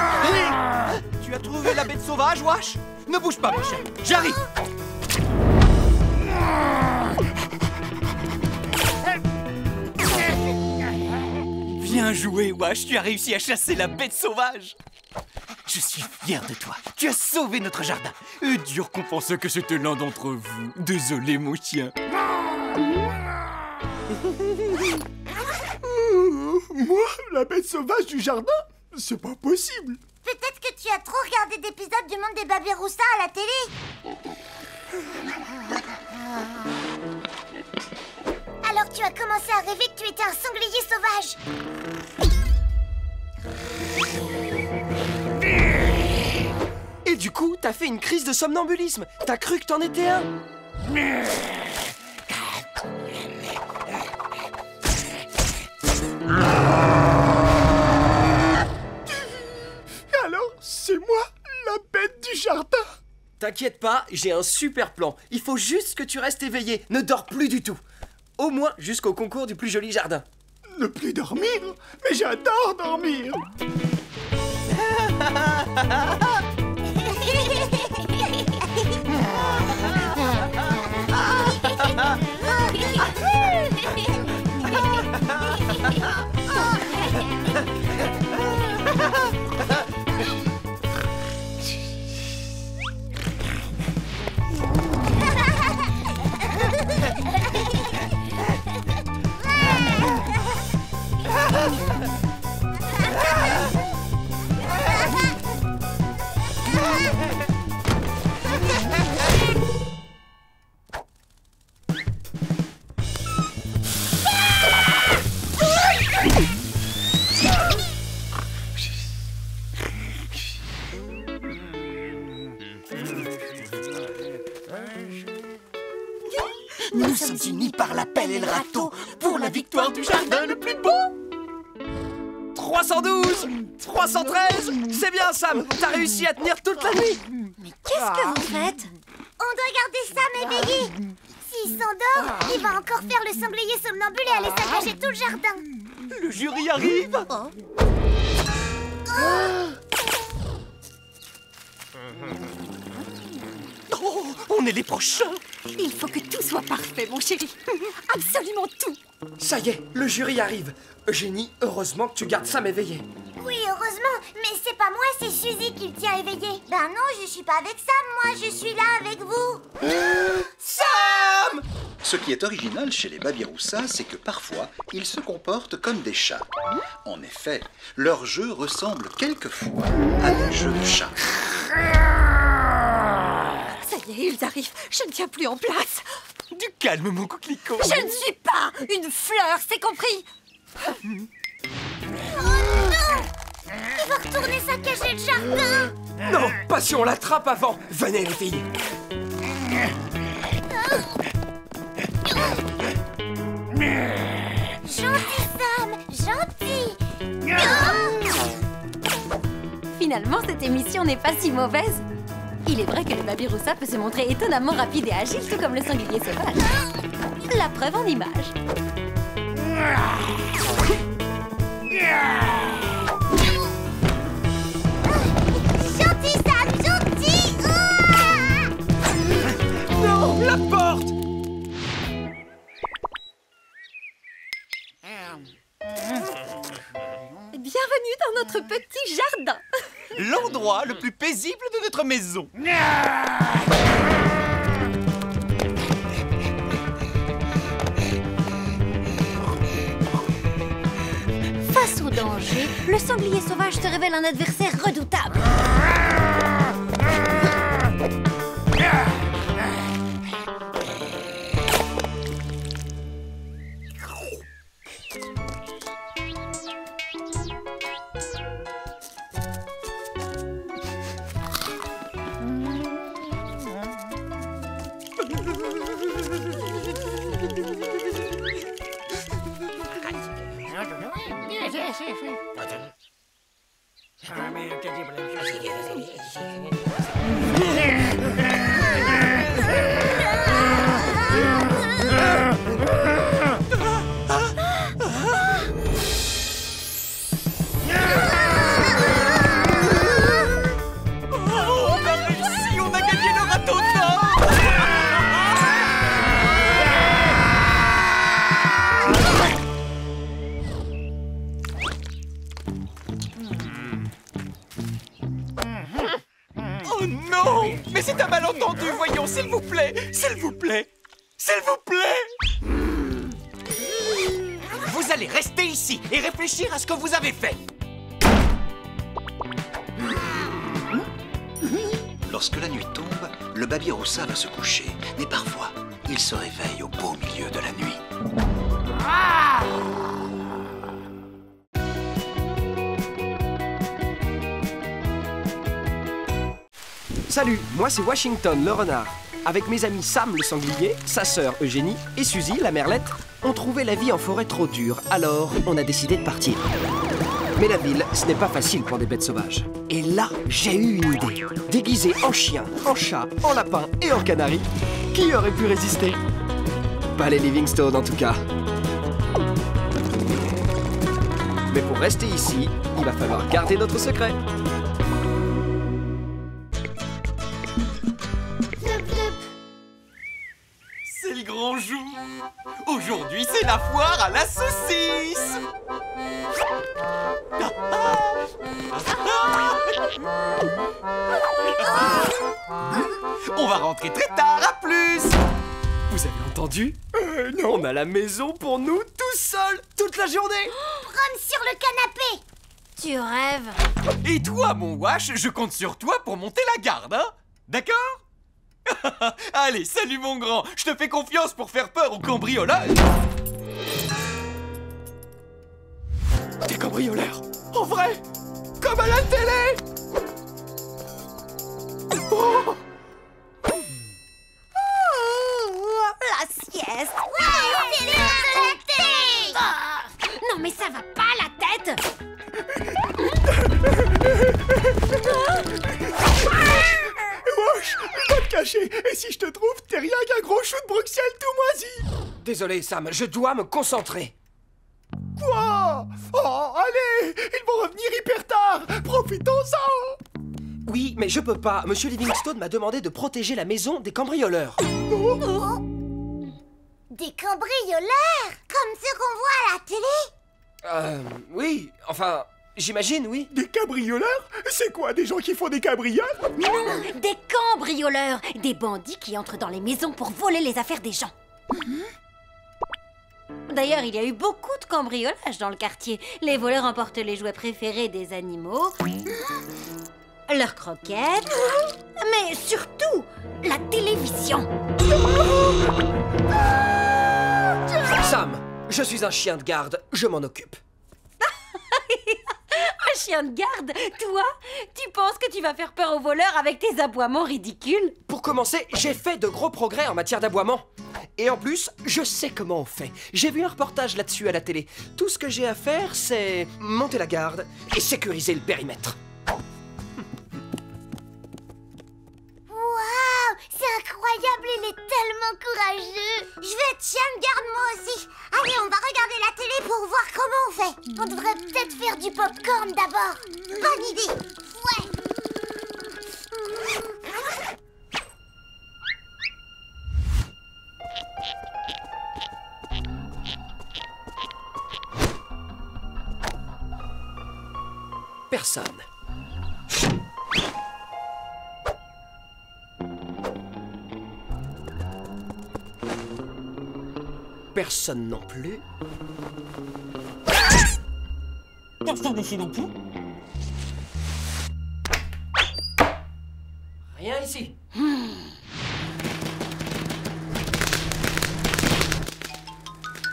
Speaker 2: Tu as trouvé la bête sauvage, Wash? Ne bouge pas, mon cher. J'arrive. Bien joué, Wash. Tu as réussi à chasser la bête sauvage. Je suis fier de toi. Tu as sauvé notre jardin. Et Dieu récompense que c'était l'un d'entre vous. Désolé, mon chien.
Speaker 7: Moi, la bête sauvage du jardin? C'est pas possible.
Speaker 5: Peut-être que tu as trop regardé d'épisodes du monde des Babiroussa à la télé. Alors tu as commencé à rêver que tu étais un sanglier sauvage.
Speaker 1: Et du coup, t'as fait une crise de somnambulisme. T'as cru que t'en étais un.
Speaker 7: Alors, c'est moi, la bête du jardin.
Speaker 1: T'inquiète pas, j'ai un super plan. Il faut juste que tu restes éveillé. Ne dors plus du tout. Au moins jusqu'au concours du plus joli jardin.
Speaker 7: Ne plus dormir? Mais j'adore dormir.
Speaker 2: Nous sommes unis par la pelle et le râteau pour la victoire du jardin le plus beau.
Speaker 1: 312, 313, c'est bien Sam. T'as réussi à tenir toute la nuit.
Speaker 3: Mais qu'est-ce que vous faites?
Speaker 5: On doit garder Sam éveillé. S'il s'endort, il va encore faire le sanglier somnambule et aller saccager tout le jardin.
Speaker 2: Le jury arrive. Oh, on est les prochains.
Speaker 8: Il faut que tout soit parfait, mon chéri. Absolument tout.
Speaker 1: Ça y est, le jury arrive. Eugénie, heureusement que tu gardes Sam éveillé.
Speaker 5: Oui, heureusement, mais c'est pas moi, c'est Suzy qui le tient éveillé. Ben non, je suis pas avec Sam, moi, je suis là avec vous.
Speaker 1: Sam!
Speaker 11: Ce qui est original chez les Babiroussa, c'est que parfois, ils se comportent comme des chats. En effet, leurs jeux ressemblent quelquefois à des jeux de chats.
Speaker 8: Ça y est, ils arrivent. Je ne tiens plus en place.
Speaker 2: Du calme, mon coquelicot.
Speaker 8: Je ne suis pas une fleur, c'est compris?
Speaker 5: Oh non! Il va retourner saccager le jardin.
Speaker 1: Non, pas si on l'attrape avant. Venez les filles.
Speaker 5: Gentil Sam, gentil.
Speaker 3: Finalement, cette émission n'est pas si mauvaise. Il est vrai que le Babiroussa peut se montrer étonnamment rapide et agile, tout comme le sanglier sauvage. La preuve en image.
Speaker 5: Gentil Sam, gentil.
Speaker 1: Non, la porte!
Speaker 8: Bienvenue dans notre petit jardin.
Speaker 2: L'endroit le plus paisible de notre maison.
Speaker 3: Face au danger, le sanglier sauvage se révèle un adversaire redoutable.
Speaker 2: plaît. S'il vous plaît. Vous allez rester ici et réfléchir à ce que vous avez fait.
Speaker 11: Lorsque la nuit tombe, le Babiroussa va se coucher. Mais parfois, il se réveille au beau milieu de la nuit.
Speaker 1: Salut, moi c'est Washington le renard. Avec mes amis Sam le sanglier, sa sœur Eugénie et Suzy la merlette, on trouvait la vie en forêt trop dure, alors on a décidé de partir. Mais la ville, ce n'est pas facile pour des bêtes sauvages. Et là, j'ai eu une idée. Déguisé en chien, en chat, en lapin et en canari, qui aurait pu résister? Pas les Livingstone en tout cas. Mais pour rester ici, il va falloir garder notre secret.
Speaker 2: C'est le grand jour. Aujourd'hui, c'est la foire à la saucisse. On va rentrer très tard, à plus.
Speaker 1: Vous avez entendu?
Speaker 7: Non.
Speaker 1: On a la maison pour nous, tout seuls, toute la journée.
Speaker 5: Rome sur le canapé.
Speaker 3: Tu rêves.
Speaker 2: Et toi, mon Wash, je compte sur toi pour monter la garde, hein? D'accord? Allez, salut mon grand. Je te fais confiance pour faire peur aux cambrioleurs.
Speaker 1: Des cambrioleurs? En vrai? Comme à la télé? Oh!
Speaker 3: La sieste.
Speaker 5: Ouais, c'est l'heure de la télé.
Speaker 3: Ah, non mais ça va pas la tête.
Speaker 7: Wesh, va te cacher. Et si je te trouve, t'es rien qu'un gros chou de Bruxelles tout moisi.
Speaker 1: Désolé Sam, je dois me concentrer.
Speaker 7: Quoi? Oh, allez, ils vont revenir hyper tard. Profitons-en.
Speaker 1: Oui, mais je peux pas. Monsieur Livingstone m'a demandé de protéger la maison des cambrioleurs.
Speaker 5: Des cambrioleurs? Comme ceux qu'on voit à la télé?
Speaker 1: Oui, enfin, j'imagine, oui.
Speaker 7: Des cambrioleurs? C'est quoi, des gens qui font des cabrioles?
Speaker 3: Non, des cambrioleurs. Des bandits qui entrent dans les maisons pour voler les affaires des gens. D'ailleurs, il y a eu beaucoup de cambriolages dans le quartier. Les voleurs emportent les jouets préférés des animaux, leurs croquettes, mais surtout, la télévision.
Speaker 1: Sam, je suis un chien de garde, je m'en occupe.
Speaker 3: Un chien de garde? Toi? Tu penses que tu vas faire peur aux voleurs avec tes aboiements ridicules?
Speaker 1: Pour commencer, j'ai fait de gros progrès en matière d'aboiement. Et en plus, je sais comment on fait. J'ai vu un reportage là-dessus à la télé. Tout ce que j'ai à faire, c'est monter la garde et sécuriser le périmètre.
Speaker 5: Waouh, c'est incroyable, il est tellement courageux. Je vais être chien de garde moi aussi. Allez, on va regarder la télé pour voir comment on fait. On devrait peut-être faire du popcorn d'abord. Bonne idée. Ouais.
Speaker 1: Personne. Personne non plus.
Speaker 2: Personne ici non plus.
Speaker 1: Rien ici.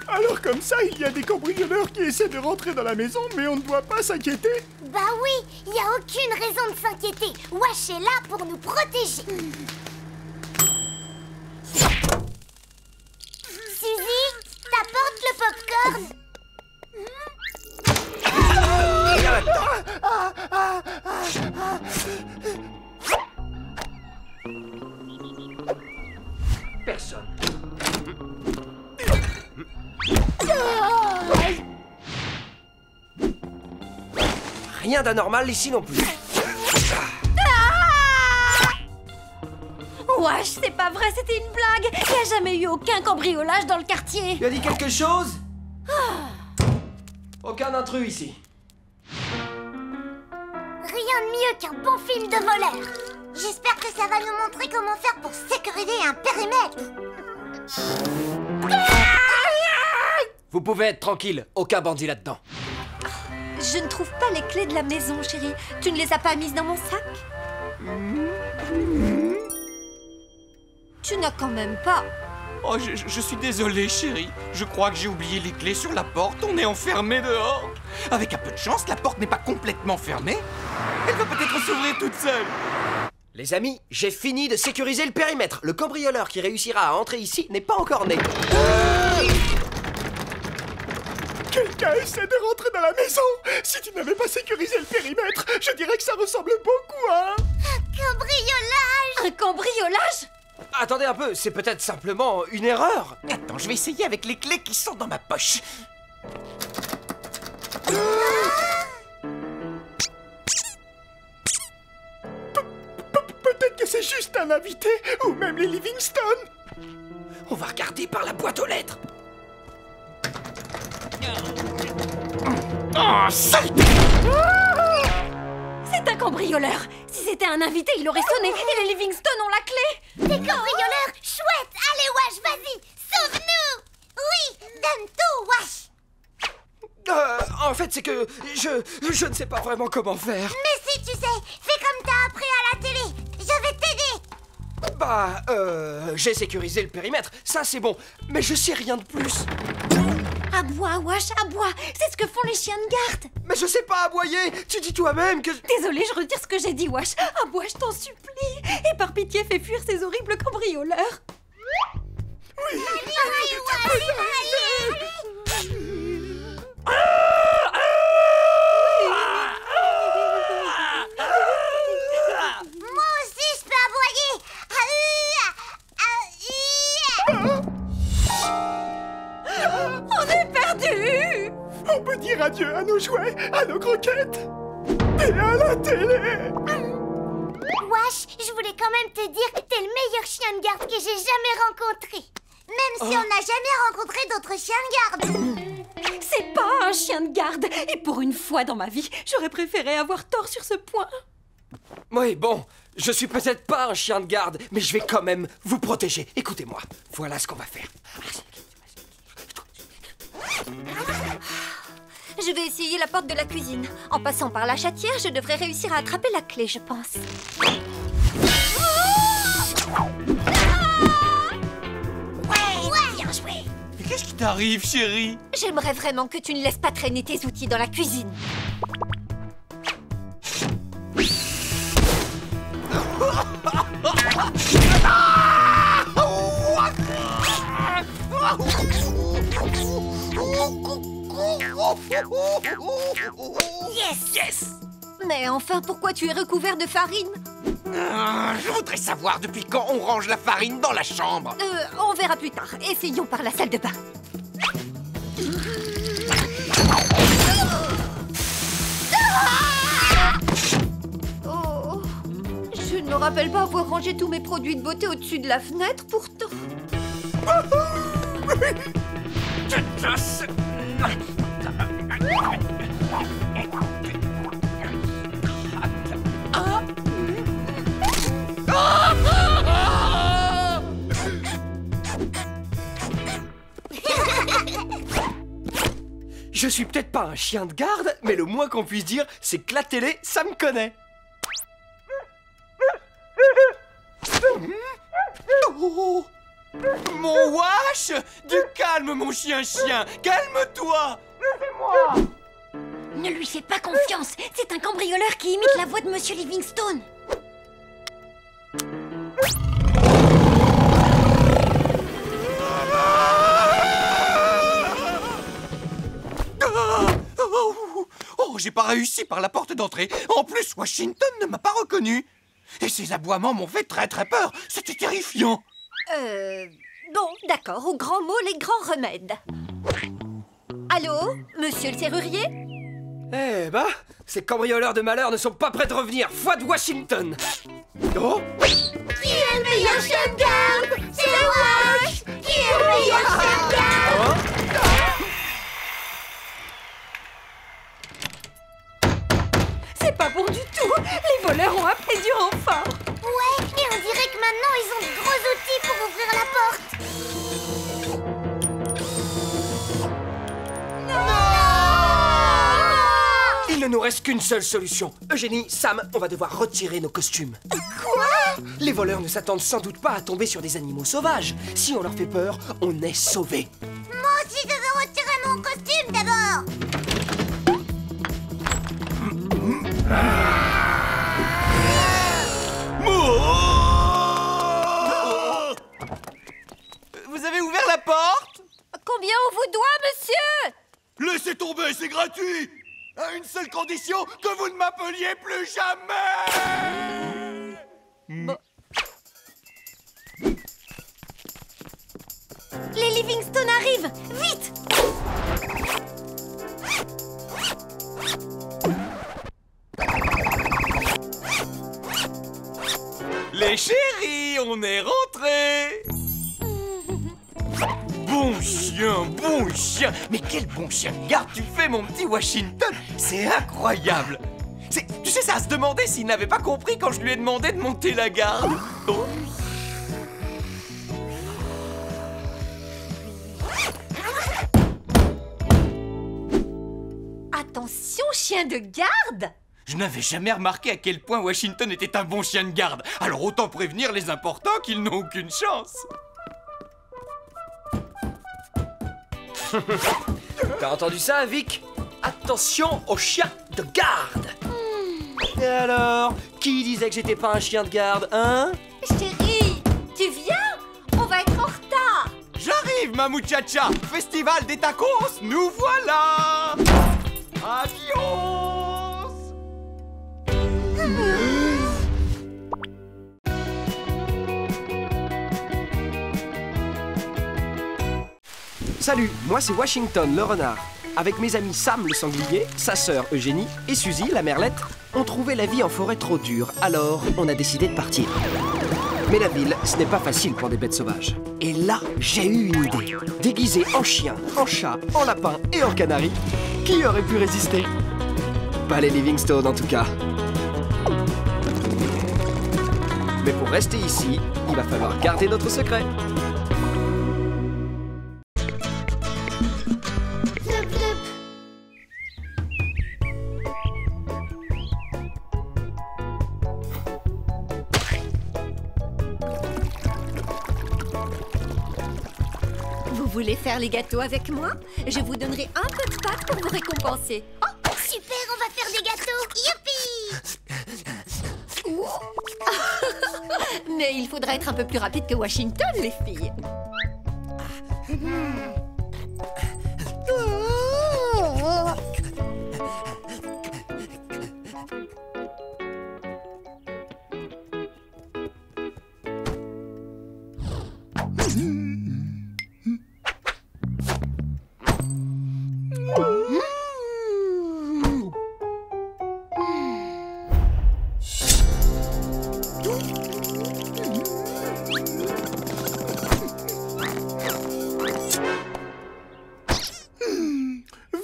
Speaker 7: Alors comme ça, il y a des cambrioleurs qui essaient de rentrer dans la maison, mais on ne doit pas s'inquiéter.
Speaker 5: Bah oui, il n'y a aucune raison de s'inquiéter. Wash est là pour nous protéger. Suzy, t'apportes le popcorn?
Speaker 1: Personne. Rien d'anormal ici non plus.
Speaker 3: Wesh, c'est pas vrai, c'était une blague. Il n'y a jamais eu aucun cambriolage dans le quartier.
Speaker 1: Tu as dit quelque chose? Aucun intrus ici.
Speaker 5: Rien de mieux qu'un bon film de voleur. J'espère que ça va nous montrer comment faire pour sécuriser un périmètre.
Speaker 1: Vous pouvez être tranquille, aucun bandit là-dedans.
Speaker 8: Je ne trouve pas les clés de la maison, chérie. Tu ne les as pas mises dans mon sac? Tu n'as quand même pas...
Speaker 2: Oh, je suis désolé, chérie. Je crois que j'ai oublié les clés sur la porte. On est enfermé dehors. Avec un peu de chance, la porte n'est pas complètement fermée. Elle va peut-être s'ouvrir toute seule.
Speaker 1: Les amis, j'ai fini de sécuriser le périmètre. Le cambrioleur qui réussira à entrer ici n'est pas encore né.
Speaker 7: Quelqu'un essaie de rentrer dans la maison. Si tu n'avais pas sécurisé le périmètre, je dirais que ça ressemble beaucoup à...
Speaker 5: Un cambriolage!
Speaker 8: Un cambriolage?
Speaker 1: Attendez un peu, c'est peut-être simplement une erreur.
Speaker 2: Attends, je vais essayer avec les clés qui sont dans ma poche.
Speaker 7: Peut-être que c'est juste un invité, ou même les Livingstone.
Speaker 1: On va regarder par la boîte aux lettres.
Speaker 2: Oh, saleté!
Speaker 8: C'est un cambrioleur. Si c'était un invité, il aurait sonné et les Livingstone ont la clé.
Speaker 5: Des cambrioleurs? Chouette! Allez, Wash, vas-y! Sauve-nous! Oui! Donne tout, Wash!
Speaker 1: En fait, c'est que je ne sais pas vraiment comment faire.
Speaker 5: Mais si tu sais, fais comme t'as appris à la télé. Je vais t'aider.
Speaker 1: Bah, j'ai sécurisé le périmètre, ça c'est bon. Mais je sais rien de plus.
Speaker 8: Aboie, Wash, aboie. C'est ce que font les chiens de garde.
Speaker 1: Mais je sais pas aboyer. Tu dis toi-même que...
Speaker 8: Désolée, je retire ce que j'ai dit, Wash. Aboie, je t'en supplie. Et par pitié, fais fuir ces horribles cambrioleurs.
Speaker 7: Oui.
Speaker 5: Allez, Wash, allez. Moi aussi, je peux aboyer.
Speaker 8: On est perdus.
Speaker 7: On peut dire adieu à nos jouets, à nos croquettes et à la télé.
Speaker 5: Wash, je voulais quand même te dire que t'es le meilleur chien de garde que j'ai jamais rencontré. Même si on n'a jamais rencontré d'autres chiens de garde.
Speaker 8: C'est pas un chien de garde. Et pour une fois dans ma vie, j'aurais préféré avoir tort sur ce point.
Speaker 1: Oui, bon, je suis peut-être pas un chien de garde, mais je vais quand même vous protéger. Écoutez-moi, voilà ce qu'on va faire.
Speaker 8: Je vais essayer la porte de la cuisine. En passant par la chatière, je devrais réussir à attraper la clé, je pense.
Speaker 5: Ouais, bien joué.
Speaker 2: Mais qu'est-ce qui t'arrive, chérie?
Speaker 8: J'aimerais vraiment que tu ne laisses pas traîner tes outils dans la cuisine.
Speaker 2: Yes! Yes!
Speaker 8: Mais enfin, pourquoi tu es recouvert de farine?
Speaker 2: Je voudrais savoir depuis quand on range la farine dans la chambre.
Speaker 8: On verra plus tard. Essayons par la salle de bain. Oh, je ne me rappelle pas avoir rangé tous mes produits de beauté au-dessus de la fenêtre, pourtant.
Speaker 1: Je suis peut-être pas un chien de garde, mais le moins qu'on puisse dire, c'est que la télé, ça me connaît.
Speaker 2: Oh, mon Wash! Du calme, mon chien-chien! Calme-toi! Laissez-moi!
Speaker 3: Ne lui fais pas confiance. C'est un cambrioleur qui imite la voix de Monsieur Livingstone.
Speaker 2: Oh, j'ai pas réussi par la porte d'entrée. En plus, Washington ne m'a pas reconnu. Et ses aboiements m'ont fait très très peur. C'était terrifiant.
Speaker 8: Bon, d'accord. Au grand mot, les grands remèdes. Allô, monsieur le serrurier?
Speaker 1: Eh ben, ces cambrioleurs de malheur ne sont pas prêts de revenir. Foi de Washington. Oh!
Speaker 5: Qui est le meilleur chien de garde? C'est Wash! Qui est le meilleur chien de garde?
Speaker 8: C'est pas bon du tout. Les voleurs ont appelé du renfort.
Speaker 1: nous reste qu'une seule solution. Eugénie, Sam, on va devoir retirer nos costumes.
Speaker 5: Quoi?
Speaker 1: Les voleurs ne s'attendent sans doute pas à tomber sur des animaux sauvages. Si on leur fait peur, on est sauvés.
Speaker 5: Moi aussi, je veux retirer mon costume d'abord.
Speaker 2: Vous avez ouvert la porte?
Speaker 8: Combien on vous doit, monsieur?
Speaker 10: Laissez tomber, c'est gratuit! À une seule condition, que vous ne m'appeliez plus jamais!
Speaker 3: Les Livingstone arrivent! Vite!
Speaker 2: Les chéris, on est rentrés! Bon chien! Mais quel bon chien de garde tu fais, mon petit Washington! C'est incroyable! Tu sais, ça à se demander s'il n'avait pas compris quand je lui ai demandé de monter la garde! Oh.
Speaker 8: Attention, chien de garde!
Speaker 2: Je n'avais jamais remarqué à quel point Washington était un bon chien de garde. Alors autant prévenir les importants qu'ils n'ont aucune chance.
Speaker 1: T'as entendu ça, Vic? Attention aux chiens de garde. Et alors, qui disait que j'étais pas un chien de garde, hein?
Speaker 8: Chérie, tu viens? On va être en retard!
Speaker 2: J'arrive, ma muchacha! Festival des tacos, nous voilà! Adios!
Speaker 1: Salut, moi c'est Washington le renard. Avec mes amis Sam le sanglier, sa sœur Eugénie et Suzy la merlette, on trouvait la vie en forêt trop dure, alors on a décidé de partir. Mais la ville, ce n'est pas facile pour des bêtes sauvages. Et là, j'ai eu une idée. Déguisé en chien, en chat, en lapin et en canari, qui aurait pu résister? Pas les Livingstone en tout cas. Mais pour rester ici, il va falloir garder notre secret.
Speaker 8: Vous voulez faire les gâteaux avec moi? Je vous donnerai un peu de pâte pour vous récompenser.
Speaker 5: Oh, super, on va faire des gâteaux. Youpi!
Speaker 8: Mais il faudra être un peu plus rapide que Washington, les filles.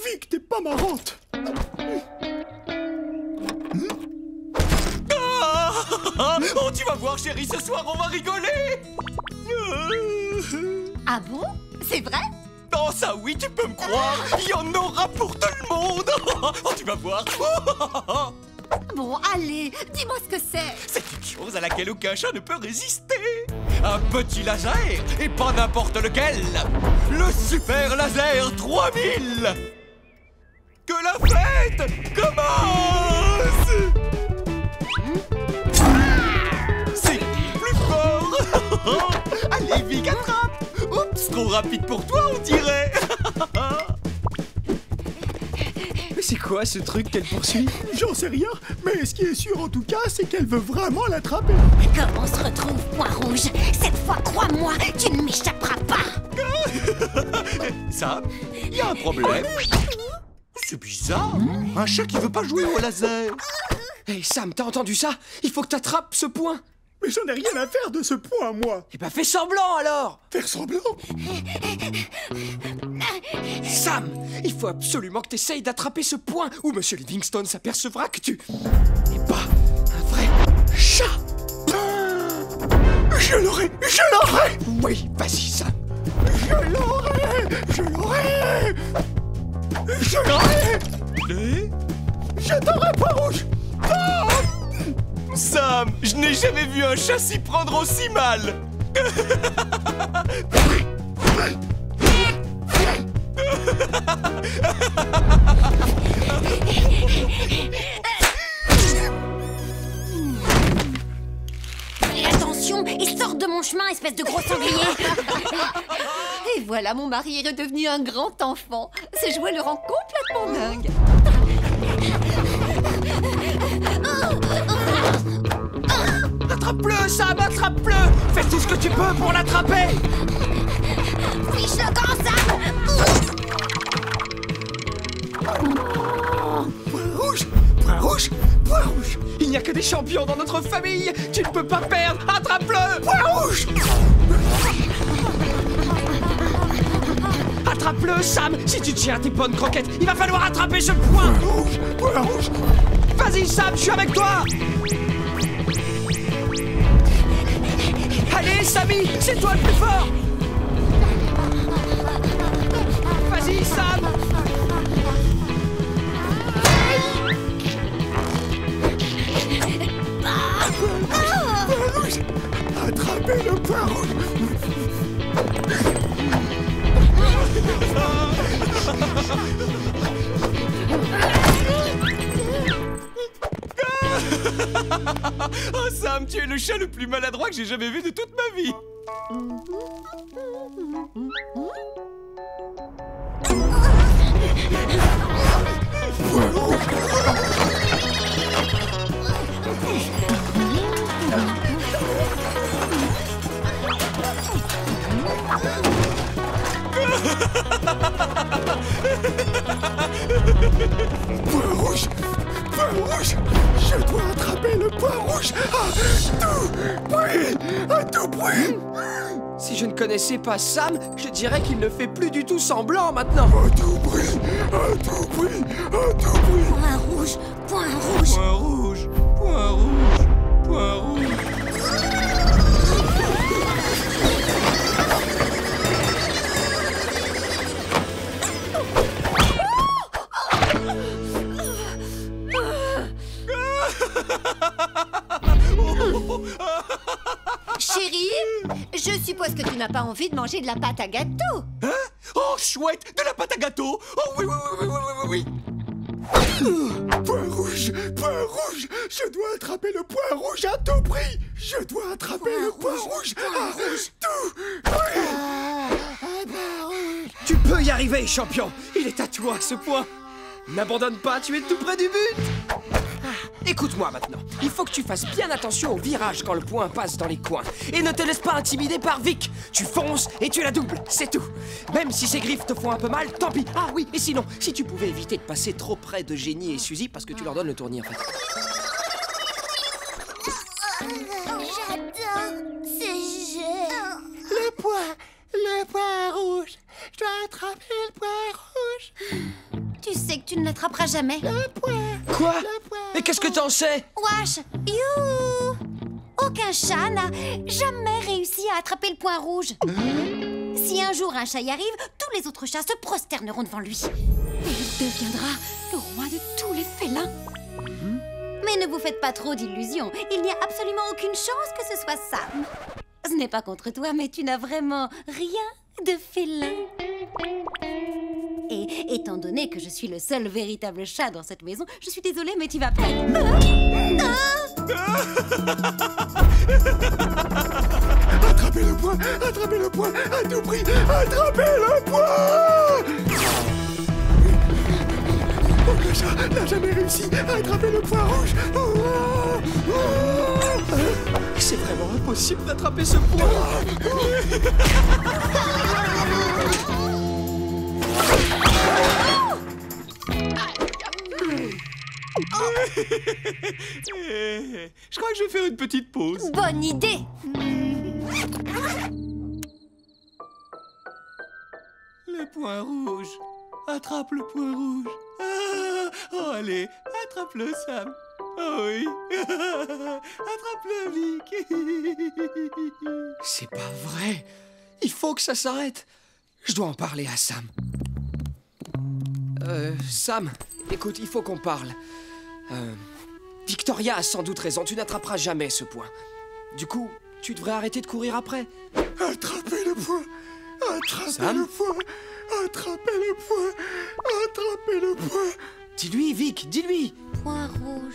Speaker 7: Vic, t'es pas marrante.
Speaker 2: Oh, tu vas voir, chérie, ce soir, on va rigoler!
Speaker 8: Ah bon? C'est vrai?
Speaker 2: Oh, ça oui, tu peux me croire! Il y en aura pour tout le monde! Oh, tu vas voir!
Speaker 8: Bon, allez, dis-moi ce que c'est.
Speaker 2: C'est une chose à laquelle aucun chat ne peut résister! Un petit laser, et pas n'importe lequel! Le Super Laser 3000! Que la fête commence! C'est plus fort! Allez, Vic, attrape! Oups, trop rapide pour toi, on dirait!
Speaker 1: Mais c'est quoi ce truc qu'elle poursuit?
Speaker 7: J'en sais rien, mais ce qui est sûr en tout cas, c'est qu'elle veut vraiment l'attraper.
Speaker 3: Comme on se retrouve, Point Rouge, cette fois, crois-moi, tu ne m'échapperas pas.
Speaker 2: Sam, il y a un problème. C'est bizarre, un chat qui veut pas jouer au laser.
Speaker 1: Hey Sam, t'as entendu ça? Il faut que t'attrapes ce point.
Speaker 7: Mais j'en ai rien à faire de ce point, moi.
Speaker 1: Eh ben fais semblant alors.
Speaker 7: Faire semblant?
Speaker 1: Sam, il faut absolument que t'essayes d'attraper ce point ou Monsieur Livingstone s'apercevra que tu n'es pas un vrai chat.
Speaker 7: Je l'aurai! Je l'aurai!
Speaker 1: Oui, vas-y Sam.
Speaker 7: Je l'aurai! Je l'aurai! Je l'aurai! Je t'aurai, point rouge.
Speaker 2: Sam, je n'ai jamais vu un chat s'y prendre aussi mal.
Speaker 3: Attention, et sors de mon chemin, espèce de gros sanglier.
Speaker 8: Et voilà, mon mari est redevenu un grand enfant. Ce jouet le rend complètement dingue.
Speaker 1: Attrape-le, Sam, attrape-le. Fais tout ce que tu peux pour l'attraper.
Speaker 5: Fiche le camp, Sam.
Speaker 7: Point rouge, point rouge, point rouge.
Speaker 1: Il n'y a que des champions dans notre famille. Tu ne peux pas perdre. Attrape-le.
Speaker 7: Point rouge.
Speaker 1: Attrape-le, Sam. Si tu tiens tes bonnes croquettes, il va falloir attraper ce point.
Speaker 7: Rouge, point rouge.
Speaker 1: Vas-y, Sam, je suis avec toi. Allez, Sammy, c'est toi le plus fort. Vas-y, Sam.
Speaker 7: Point rouge. Attrapez le point rouge.
Speaker 2: Oh Sam, tu es le chat le plus maladroit que j'ai jamais vu de toute ma vie.
Speaker 7: Point rouge, point rouge. Je dois attraper le point rouge à tout prix, à tout prix.
Speaker 1: Si je ne connaissais pas Sam, je dirais qu'il ne fait plus du tout semblant maintenant.
Speaker 7: À tout prix, à tout prix, à tout prix.
Speaker 5: Point rouge, point rouge.
Speaker 2: Point rouge, point rouge, point rouge.
Speaker 8: Chérie, je suppose que tu n'as pas envie de manger de la pâte à gâteau.
Speaker 2: Hein? Oh, chouette, de la pâte à gâteau. Oh oui, oui, oui, oui, oui, oui, oui.
Speaker 7: Point rouge, point rouge. Je dois attraper le point rouge à tout prix. Je dois attraper le point rouge à tout prix.
Speaker 1: Tu peux y arriver, champion. Il est à toi, ce point. N'abandonne pas, tu es tout près du but. Écoute-moi maintenant. Il faut que tu fasses bien attention au virage quand le point passe dans les coins. Et ne te laisse pas intimider par Vic. Tu fonces et tu la doubles, c'est tout. Même si ses griffes te font un peu mal, tant pis. Ah oui, et sinon, si tu pouvais éviter de passer trop près de Jenny et Suzy, parce que tu leur donnes le tournis en fait.
Speaker 5: J'adore ce jeu.
Speaker 7: Le point rouge. Je dois attraper le point rouge.
Speaker 3: Tu sais que tu ne l'attraperas jamais.
Speaker 7: Le point.
Speaker 1: Quoi?
Speaker 7: Le point.
Speaker 1: Mais qu'est-ce que t'en sais?
Speaker 3: Wesh, you. Aucun chat n'a jamais réussi à attraper le point rouge. Si un jour un chat y arrive, tous les autres chats se prosterneront devant lui. Et il deviendra le roi de tous les félins. Mais ne vous faites pas trop d'illusions. Il n'y a absolument aucune chance que ce soit Sam. Ce n'est pas contre toi, mais tu n'as vraiment rien de félin. Et étant donné que je suis le seul véritable chat dans cette maison, je suis désolée, mais tu vas perdre.
Speaker 7: Attrapez le point à tout prix. Attrapez le point. Aucun chat n'a jamais réussi à attraper le point rouge.
Speaker 1: C'est vraiment impossible d'attraper ce point.
Speaker 2: Je crois que je vais faire une petite pause.
Speaker 3: Bonne idée.
Speaker 2: Le point rouge. Attrape le point rouge. Ah, oh, allez, attrape-le, Sam. Oh oui. Attrape-le, Vic.
Speaker 1: C'est pas vrai. Il faut que ça s'arrête. Je dois en parler à Sam. Sam, écoute, il faut qu'on parle. Victoria a sans doute raison, tu n'attraperas jamais ce point. Du coup, tu devrais arrêter de courir après.
Speaker 7: Attrapez le point. Attrapez
Speaker 1: Sam
Speaker 7: le point. Attrapez le point. Attrapez le point.
Speaker 1: Dis-lui, Vic, dis-lui.
Speaker 3: Point rouge,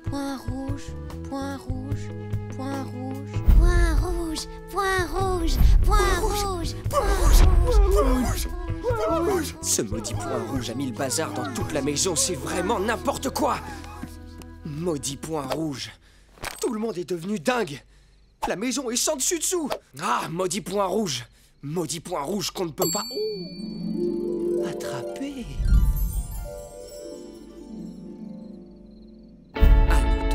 Speaker 3: point rouge, point rouge, point rouge.
Speaker 5: Point rouge, point rouge, point rouge,
Speaker 7: Point rouge. Point rouge. Point rouge.
Speaker 1: Ce maudit point rouge a mis le bazar dans toute la maison, c'est vraiment n'importe quoi. Maudit point rouge. Tout le monde est devenu dingue. La maison est sans dessus-dessous. Ah, maudit point rouge. Maudit point rouge qu'on ne peut pas attraper. À nous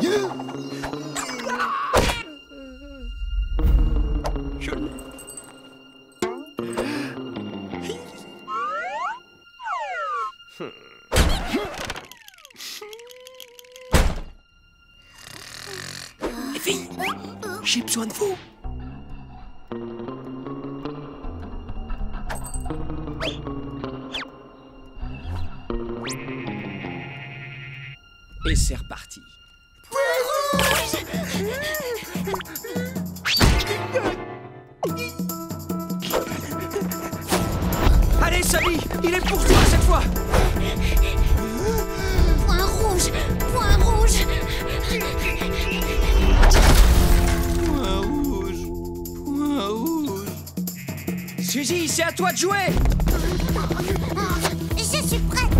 Speaker 1: deux. Je l'ai. Les filles, j'ai besoin de vous. Et c'est reparti. Allez, Sally, il est pour toi cette fois.
Speaker 5: point rouge, point rouge.
Speaker 2: Point rouge. Point rouge.
Speaker 1: Suzy, c'est à toi de jouer.
Speaker 5: Je suis prête.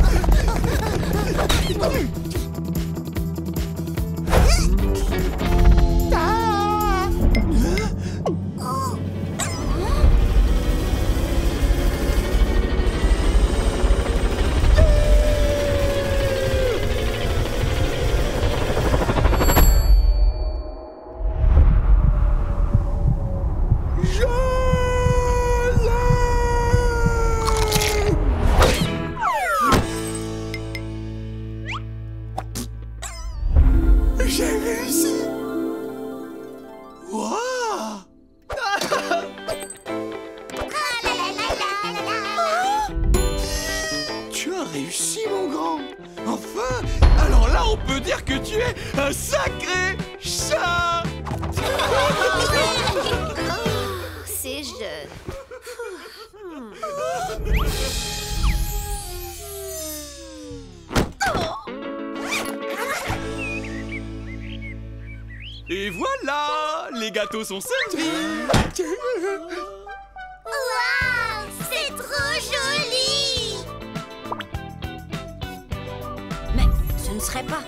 Speaker 7: J'ai réussi.
Speaker 2: Waouh! Tu as réussi, mon grand. Enfin, alors là, on peut dire que tu es un sacré chat.
Speaker 3: C'est jeune.
Speaker 2: Et voilà, les gâteaux sont servis.
Speaker 5: Waouh, c'est trop joli.
Speaker 3: Mais ce ne serait pas...